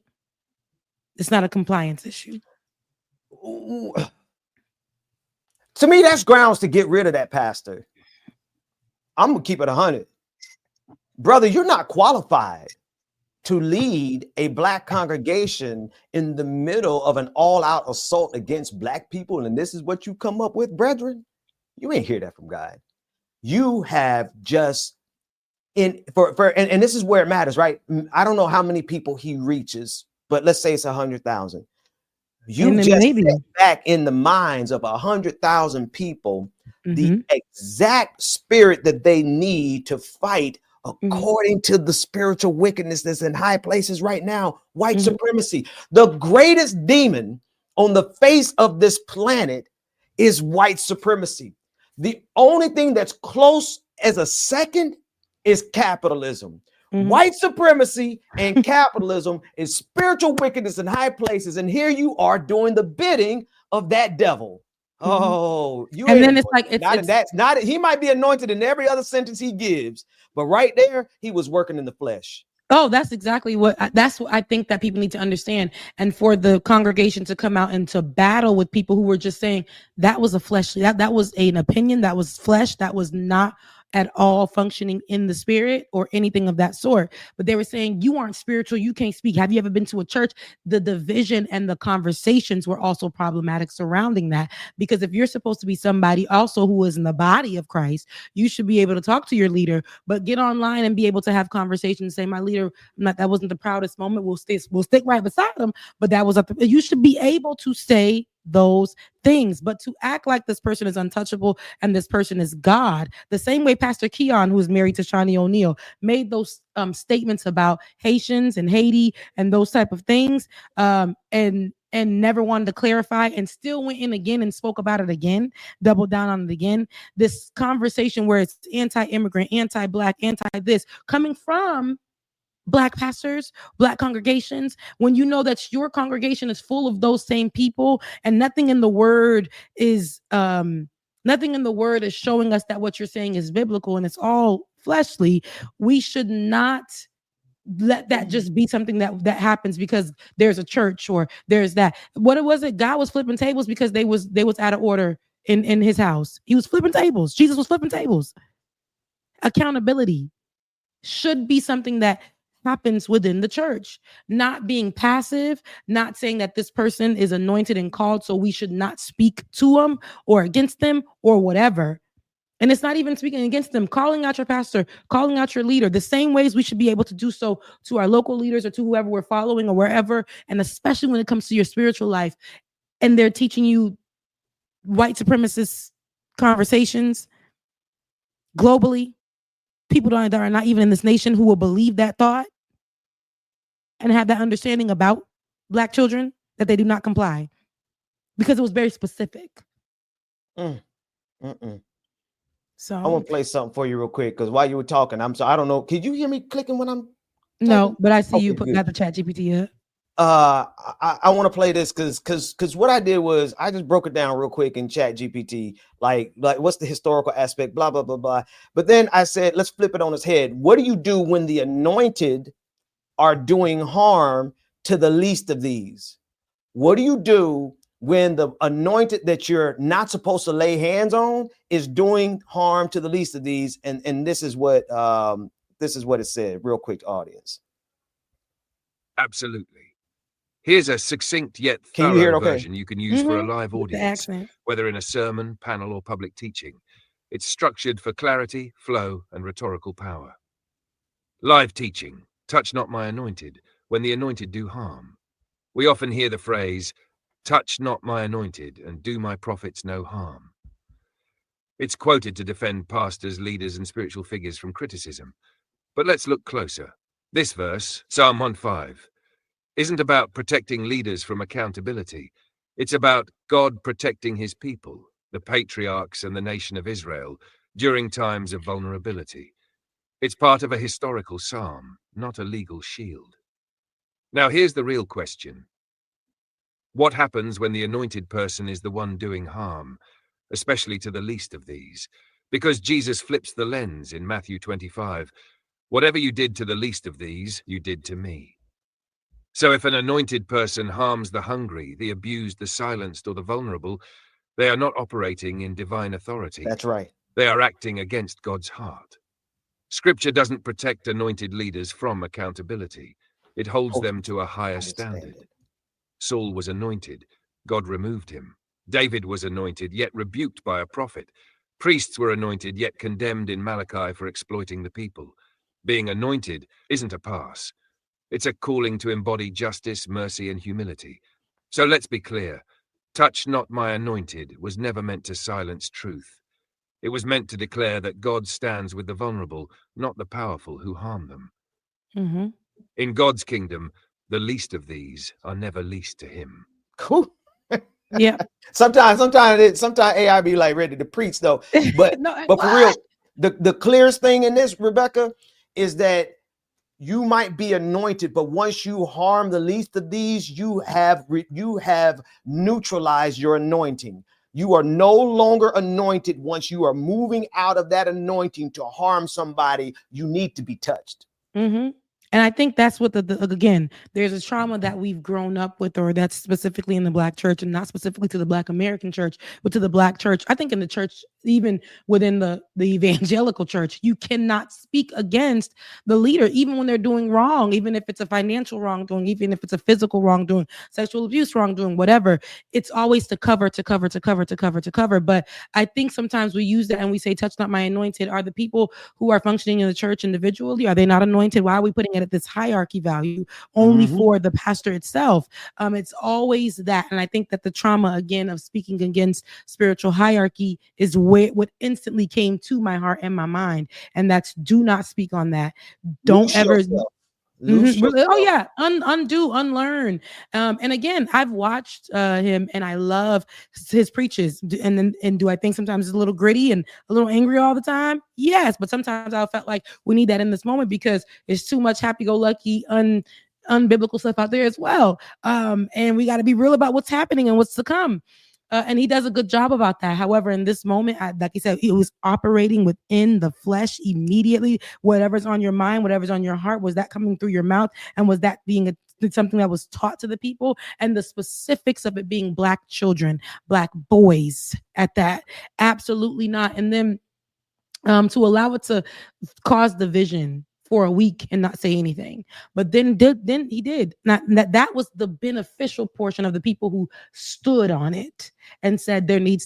It's not a compliance issue. To me, that's grounds to get rid of that pastor. I'm gonna keep it 100. Brother, you're not qualified to lead a Black congregation in the middle of an all-out assault against Black people, and this is what you come up with, brethren. You ain't hear that from God. You have just and this is where it matters, right? I don't know how many people he reaches, but let's say it's 100,000. You just set back in the minds of 100,000 people the exact spirit that they need to fight according to the spiritual wickedness that's in high places right now, white supremacy. The greatest demon on the face of this planet is white supremacy. The only thing that's close as a second is capitalism. White supremacy and capitalism is spiritual wickedness in high places. And here you are doing the bidding of that devil. Oh, you and ain't then it's anointed. like That's not it. He might be anointed in every other sentence he gives, but right there, he was working in the flesh. Oh, that's exactly what I think that people need to understand. And for the congregation to come out and to battle with people who were just saying that was a fleshly, that was an opinion, that was flesh, that was not at all functioning in the spirit or anything of that sort. But they were saying, you aren't spiritual, you can't speak. Have you ever been to a church? The division and the conversations were also problematic surrounding that. Because if you're supposed to be somebody also who is in the body of Christ, you should be able to talk to your leader, but get online and be able to have conversations, say, my leader, that wasn't the proudest moment. We'll stick right beside them. But that was you should be able to say those things, but to act like this person is untouchable and this person is God, the same way Pastor Keon, who is married to Shawnee O'Neal, made those statements about Haitians and Haiti and those type of things, and never wanted to clarify, and still went in again and spoke about it again, doubled down on it again. This conversation where it's anti-immigrant, anti-black, anti-this, coming from Black pastors, Black congregations, when you know that your congregation is full of those same people, and nothing in the word is showing us that what you're saying is biblical and it's all fleshly, we should not let that just be something that happens because there's a church or there's that. What was it? God was flipping tables because they was out of order in his house. He was flipping tables. Jesus was flipping tables. Accountability should be something that happens within the church, not being passive, not saying that this person is anointed and called, so we should not speak to them or against them or whatever. And it's not even speaking against them, calling out your pastor, calling out your leader, the same ways we should be able to do so to our local leaders or to whoever we're following or wherever. And especially when it comes to your spiritual life, and they're teaching you white supremacist conversations globally, people that are not even in this nation who will believe that thought and have that understanding about Black children, that they do not comply because it was very specific. So So I want to play something for you real quick because while you were talking, I don't know. Could you hear me clicking when I'm? No, but I see you Okay, putting good. out the chat GPT up. I want to play this because what I did was I just broke it down real quick in chat GPT, like what's the historical aspect, blah, blah, blah, blah. But then I said, let's flip it on its head. What do you do when the anointed are doing harm to the least of these? What do you do when the anointed that you're not supposed to lay hands on is doing harm to the least of these? And this is what it said, real quick, audience. Absolutely. Here's a succinct yet Can you hear it thorough okay? version you can use for a live With the audience, accent. whether in a sermon, panel, or public teaching. It's structured for clarity, flow, and rhetorical power. Live teaching, touch not my anointed, when the anointed do harm. We often hear the phrase, touch not my anointed, and do my prophets no harm. It's quoted to defend pastors, leaders, and spiritual figures from criticism. But let's look closer. This verse, Psalm 1:5, isn't about protecting leaders from accountability. It's about God protecting his people, the patriarchs and the nation of Israel, during times of vulnerability. It's part of a historical psalm, not a legal shield. Now here's the real question. What happens when the anointed person is the one doing harm, especially to the least of these? Because Jesus flips the lens in Matthew 25. Whatever you did to the least of these, you did to me. So if an anointed person harms the hungry, the abused, the silenced, or the vulnerable, they are not operating in divine authority. That's right. They are acting against God's heart. Scripture doesn't protect anointed leaders from accountability. It holds them to a higher standard. Saul was anointed. God removed him. David was anointed, yet rebuked by a prophet. Priests were anointed, yet condemned in Malachi for exploiting the people. Being anointed isn't a pass. It's a calling to embody justice, mercy, and humility. So let's be clear. Touch not my anointed was never meant to silence truth. It was meant to declare that God stands with the vulnerable, not the powerful who harm them. In God's kingdom, the least of these are never least to him. Cool. Yeah. Sometimes AI be like ready to preach though. But No, but for real, the clearest thing in this, Rebecca, is that you might be anointed, but once you harm the least of these, you have neutralized your anointing. You are no longer anointed. Once you are moving out of that anointing to harm somebody, you need to be touched. Mm-hmm. And I think that's what again, there's a trauma that we've grown up with, or that's specifically in the Black church, and not specifically to the Black American church, but to the Black church. I think in the church, even within the evangelical church, you cannot speak against the leader, even when they're doing wrong, even if it's a financial wrongdoing, even if it's a physical wrongdoing, sexual abuse wrongdoing, whatever. It's always to cover. But I think sometimes we use that and we say, touch not my anointed. Are the people who are functioning in the church individually, are they not anointed? Why are we putting it at this hierarchy value only for the pastor itself? It's always that. And I think that the trauma, again, of speaking against spiritual hierarchy is what instantly came to my heart and my mind. And that's, do not speak on that. Don't Loose ever. yourself. Oh yeah, undo, unlearn. And again, I've watched him, and I love his preaches. And do I think sometimes it's a little gritty and a little angry all the time? Yes, but sometimes I felt like we need that in this moment because it's too much happy-go-lucky, unbiblical stuff out there as well. And we got to be real about what's happening and what's to come. And he does a good job about that. However, in this moment, like he said, he was operating within the flesh immediately. Whatever's on your mind, whatever's on your heart, was that coming through your mouth? And was that being something that was taught to the people? And the specifics of it being Black children, Black boys at that? Absolutely not. And then to allow it to cause division for a week and not say anything, but then he did. Not that was the beneficial portion of the people who stood on it and said we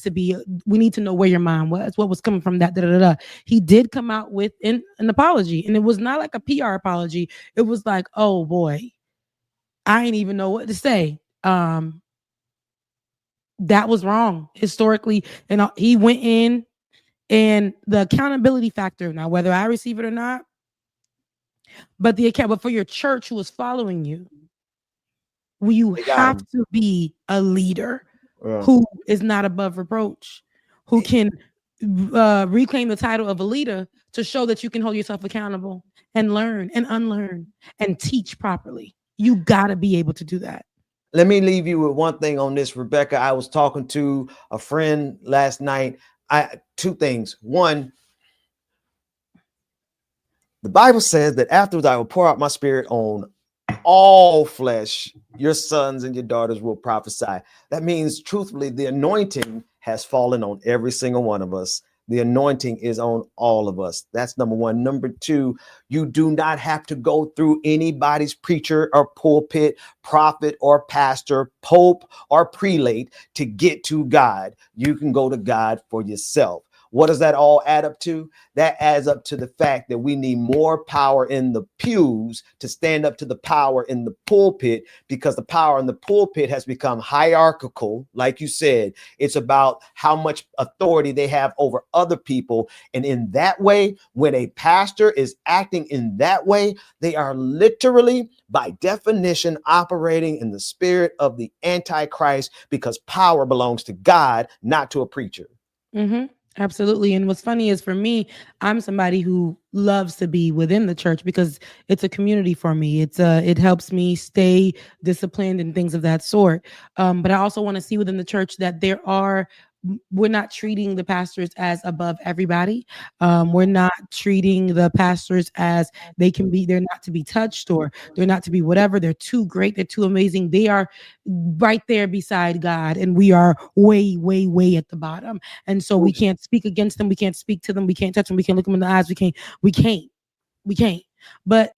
need to know where your mind was, what was coming from that. He did come out with an apology, and it was not like a PR apology. It was like, oh boy, I ain't even know what to say. That was wrong historically, and he went in, and the accountability factor. Now, whether I receive it or not. But for your church who is following you, you have to be a leader who is not above reproach, who can reclaim the title of a leader to show that you can hold yourself accountable and learn and unlearn and teach properly. You got to be able to do that. Let me leave you with one thing on this, Rebecca. I was talking to a friend last night. Two things. One, the Bible says that afterwards I will pour out my spirit on all flesh. Your sons and your daughters will prophesy. That means, truthfully, the anointing has fallen on every single one of us. The anointing is on all of us. That's number one. Number two, you do not have to go through anybody's preacher or pulpit, prophet or pastor, pope or prelate to get to God. You can go to God for yourself. What does that all add up to? That adds up to the fact that we need more power in the pews to stand up to the power in the pulpit, because the power in the pulpit has become hierarchical. Like you said, it's about how much authority they have over other people. And in that way, when a pastor is acting in that way, they are literally, by definition, operating in the spirit of the Antichrist, because power belongs to God, not to a preacher. Mm-hmm. Absolutely. And what's funny is, for me, I'm somebody who loves to be within the church because it's a community for me. It helps me stay disciplined and things of that sort. But I also want to see within the church that we're not treating the pastors as above everybody. We're not treating the pastors as they're not to be touched, or they're not to be whatever. They're too great. They're too amazing. They are right there beside God, and we are way, way, way at the bottom. And so we can't speak against them. We can't speak to them. We can't touch them. We can't look them in the eyes. We can't. But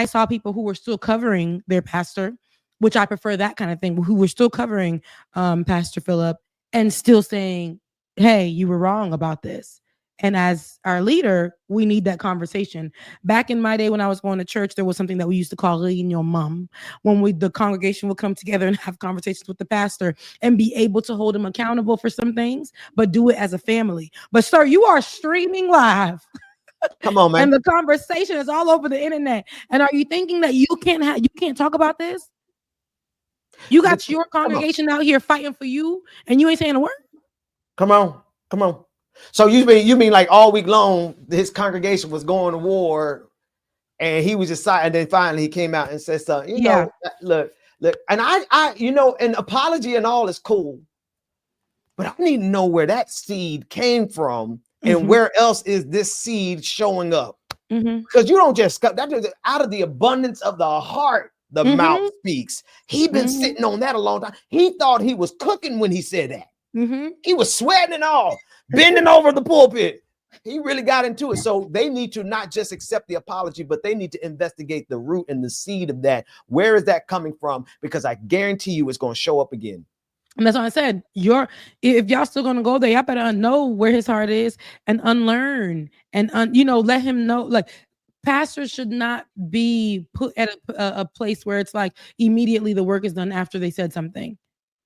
I saw people who were still covering their pastor, which I prefer that kind of thing, who were still covering Pastor Philip, and still saying, hey, you were wrong about this. And as our leader, we need that conversation. Back in my day, when I was going to church, there was something that we used to call leading your mom, when the congregation would come together and have conversations with the pastor and be able to hold him accountable for some things, but do it as a family. But sir, you are streaming live. Come on, man. And the conversation is all over the internet. And are you thinking that you can't talk about this? You got your congregation out here fighting for you, and you ain't saying a word. Come on. So you mean like all week long his congregation was going to war, and he was just silent, and then finally he came out and said something. You know, look, and I, an apology and all is cool, but I need to know where that seed came from and where else is this seed showing up. Because you don't just that out of the abundance of the heart, the mouth speaks. He'd been sitting on that a long time. He thought he was cooking when he said that. He was sweating and all, bending over the pulpit. He really got into it. So they need to not just accept the apology, but they need to investigate the root and the seed of that. Where is that coming from? Because I guarantee you it's going to show up again. And that's why I said, if y'all still gonna go there, y'all better know where his heart is and unlearn and let him know. Like, pastors should not be put at a place where it's like immediately the work is done after they said something,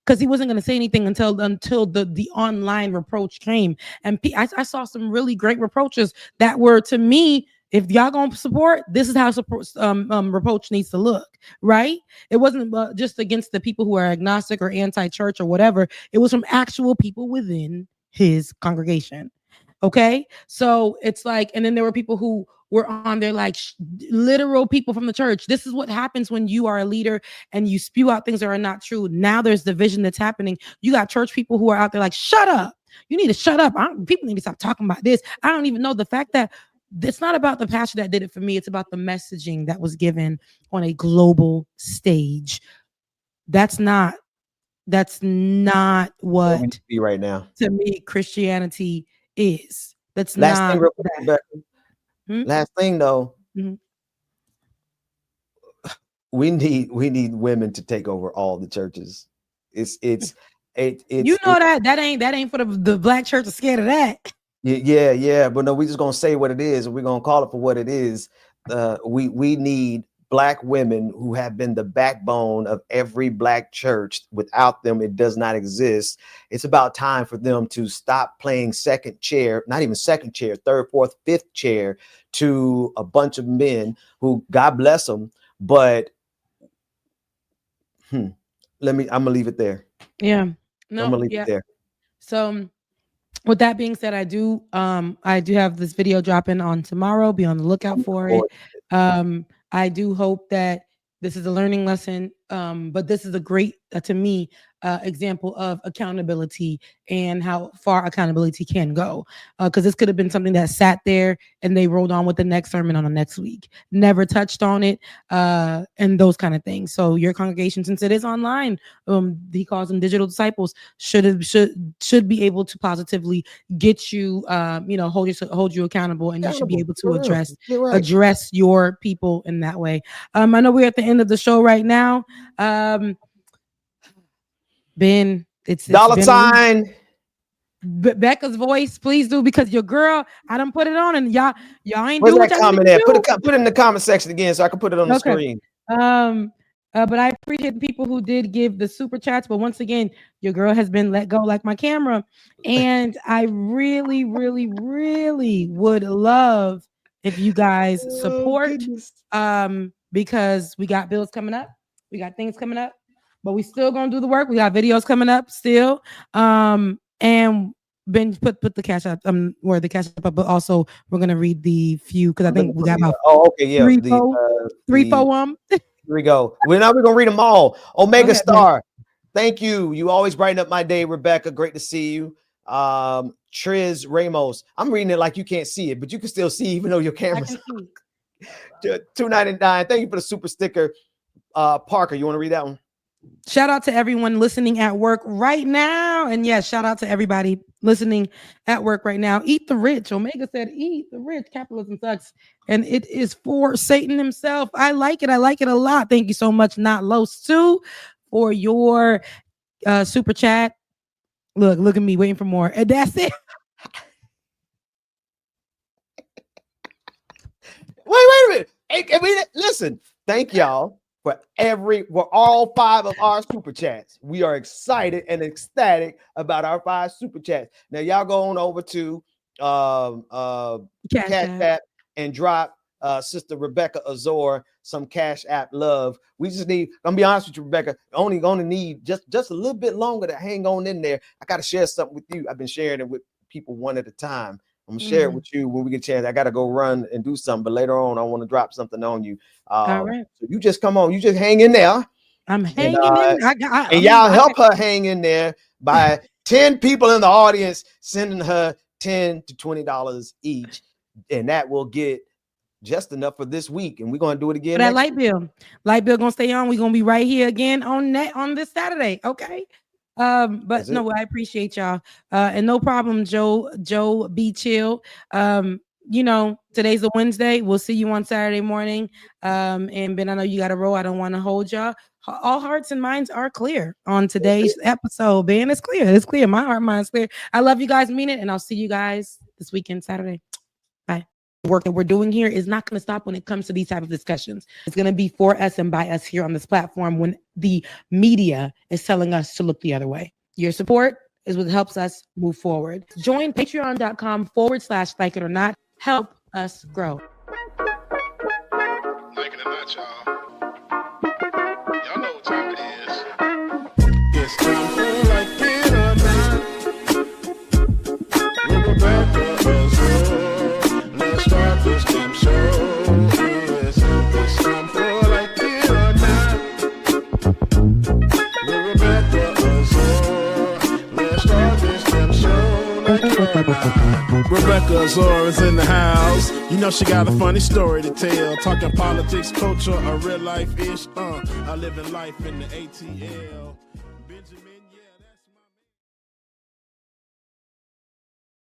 because he wasn't gonna say anything until the online reproach came. And I saw some really great reproaches that were, to me, if y'all gonna support, this is how reproach needs to look, right? It wasn't just against the people who are agnostic or anti-church or whatever. It was from actual people within his congregation. Okay, so it's like, and then there were people who were on there like literal people from the church. This is what happens when you are a leader and you spew out things that are not true. Now there's division that's happening. You got church people who are out there like, shut up. You need to shut up. People need to stop talking about this. I don't even know. The fact that it's not about the pastor that did it for me. It's about the messaging that was given on a global stage. That's not what we be right now. To me, Christianity is. That's last not thing, that. Last thing though. We need women to take over all the churches. It's that ain't for the black church is scared of that. Yeah, but no, we're just gonna say what it is, and we're gonna call it for what it is. We need black women who have been the backbone of every black church. Without them, it does not exist. It's about time for them to stop playing second chair, not even second chair, third, fourth, fifth chair to a bunch of men who, God bless them, but I'm gonna leave it there. Yeah, I'm gonna leave it there. So with that being said, I do have this video dropping on tomorrow. Be on the lookout for it. I do hope that this is a learning lesson, but this is a great, to me, example of accountability and how far accountability can go. Because this could have been something that sat there and they rolled on with the next sermon on the next week, never touched on it, and those kind of things. So your congregation, since it is online, he calls them digital disciples, should be able to positively get you, hold you accountable, and you should be able to address your people in that way. I know we're at the end of the show right now. Ben, it's $sign Becca's voice, please do, because your girl, I done put it on, and y'all ain't doing what that comment there. Put it in the comment section again so I can put it on the screen. But I appreciate the people who did give the super chats. But once again, your girl has been let go like my camera, and I really, really, really would love if you guys support, because we got bills coming up, we got things coming up. But we still gonna do the work. We got videos coming up still. And Ben put the cash up, where the cash up, but also we're gonna read the few, because I think we got about three, four. Here we go. We're gonna read them all. Omega Star, thank you. You always brighten up my day, Rebecca. Great to see you. Triz Ramos. I'm reading it like you can't see it, but you can still see even though your camera's $2.99. Thank you for the super sticker. Parker, you want to read that one? Shout out to everyone listening at work right now. And yes, shout out to everybody listening at work right now. Eat the rich. Omega said, eat the rich. Capitalism sucks. And it is for Satan himself. I like it. I like it a lot. Thank you so much, Not Los too, for your super chat. Look at me waiting for more. And that's it. Wait a minute. Hey, listen, thank y'all for all 5 of our super chats. We are excited and ecstatic about our 5 super chats. Now y'all go on over to Cash App and drop Sister Rebecca Azor some Cash App love. We just need, I'm gonna be honest with you, Rebecca, only gonna need just a little bit longer to hang on in there. I gotta share something with you. I've been sharing it with people one at a time. I'm gonna share it with you when we get a chance. I gotta go run and do something, but later on I want to drop something on you. All right. So you just come on, you just hang in there. I'm hanging in. And y'all help her hang in there by 10 people in the audience sending her $10 to $20 each, and that will get just enough for this week. And we're gonna do it again. That light bill gonna stay on. We're gonna be right here again on this Saturday. Okay. But no, I appreciate y'all. And no problem, Joe, be chill. You know, today's a Wednesday. We'll see you on Saturday morning. And Ben, I know you got to roll. I don't want to hold y'all. All hearts and minds are clear on today's episode. Ben, it's clear. It's clear. My heart, mind's clear. I love you guys, mean it, and I'll see you guys this weekend, Saturday. Bye. The work that we're doing here is not going to stop when it comes to these type of discussions. It's going to be for us and by us here on this platform when the media is telling us to look the other way. Your support is what helps us move forward. Join patreon.com/like it or not. Help us grow. Like it or not, y'all. Y'all know what time it is. It's time for Like It or Not. With Rebecca Azor. Let's start this damn show. Yes, it's time for Like It or Not. With Rebecca Azor. Let's start this damn show. Like It or Not. Rebecca Azor is in the house. You know she got a funny story to tell. Talking politics, culture, or real life ish. I live in life in the ATL.